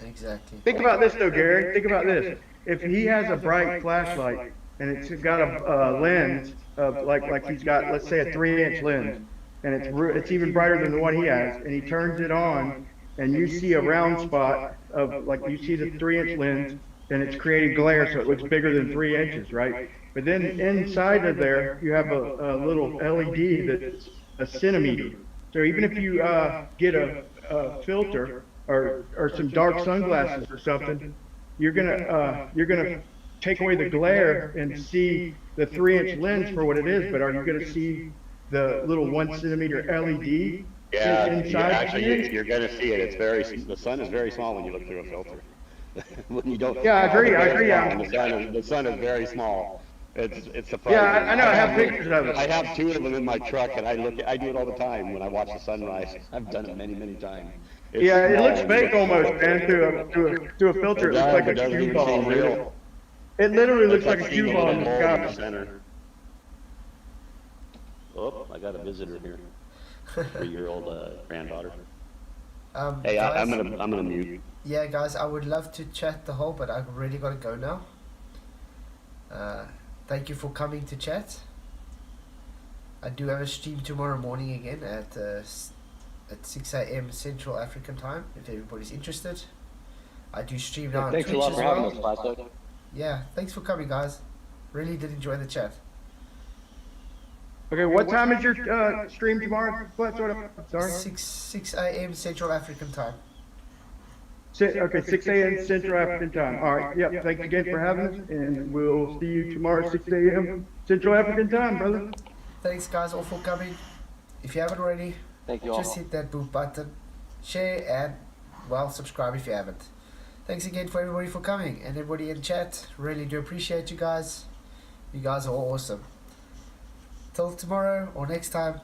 Exactly. Think about this though, Gary. Think about this. If he has a bright flashlight and it's got a lens of like he's got, let's say, a 3-inch lens, and it's even brighter than the one he has, and he turns it on, and you see a round spot of, like, you see the 3-inch lens, and it's creating glare, so it looks bigger than 3 inches, right? But then inside of there, you have a little LED that's a centimeter. So even if you get a filter or some dark sunglasses or something, you're gonna take away the glare and see the 3-inch lens for what it is. But are you gonna see the little 1 centimeter LED? Yeah, inside you're going to see it. The sun is very small when you look through a filter. When you don't. Yeah, I agree. The sun is very small. It's surprising. Yeah, I know. I have pictures of it. I have 2 of them in my truck, and I do it all the time when I watch the sunrise. I've done it many, many times. Yeah, it looks fake almost, man. Through a filter, it looks like a cue ball. Real. It literally looks like a seeing cue ball in the little ball in the sky. center. Oh, I got a visitor here. 3-year-old granddaughter. Hey, Guys, I'm gonna mute. Yeah, guys, I would love to chat the whole, but I've really got to go now. Thank you for coming to chat. I do have a stream tomorrow morning again at 6 a.m. Central African time, if everybody's interested. I do stream now on Thanks a Twitch lot as for having well. us, Plasto. Yeah, thanks for coming, guys. Really did enjoy the chat. Okay, what time is your stream tomorrow? Sorry. 6 a.m. Central African time. Okay, 6 a.m. Central African time. All right. Yep. Thanks again for having us, and we'll see you tomorrow, 6 a.m. Central African time, brother. Thanks, guys, all for coming. if you haven't already, Thank you all. just hit that boot button, share, and, well, subscribe if you haven't. Thanks again for everybody for coming, and everybody in chat. Really do appreciate you guys. You guys are all awesome. Till tomorrow or next time,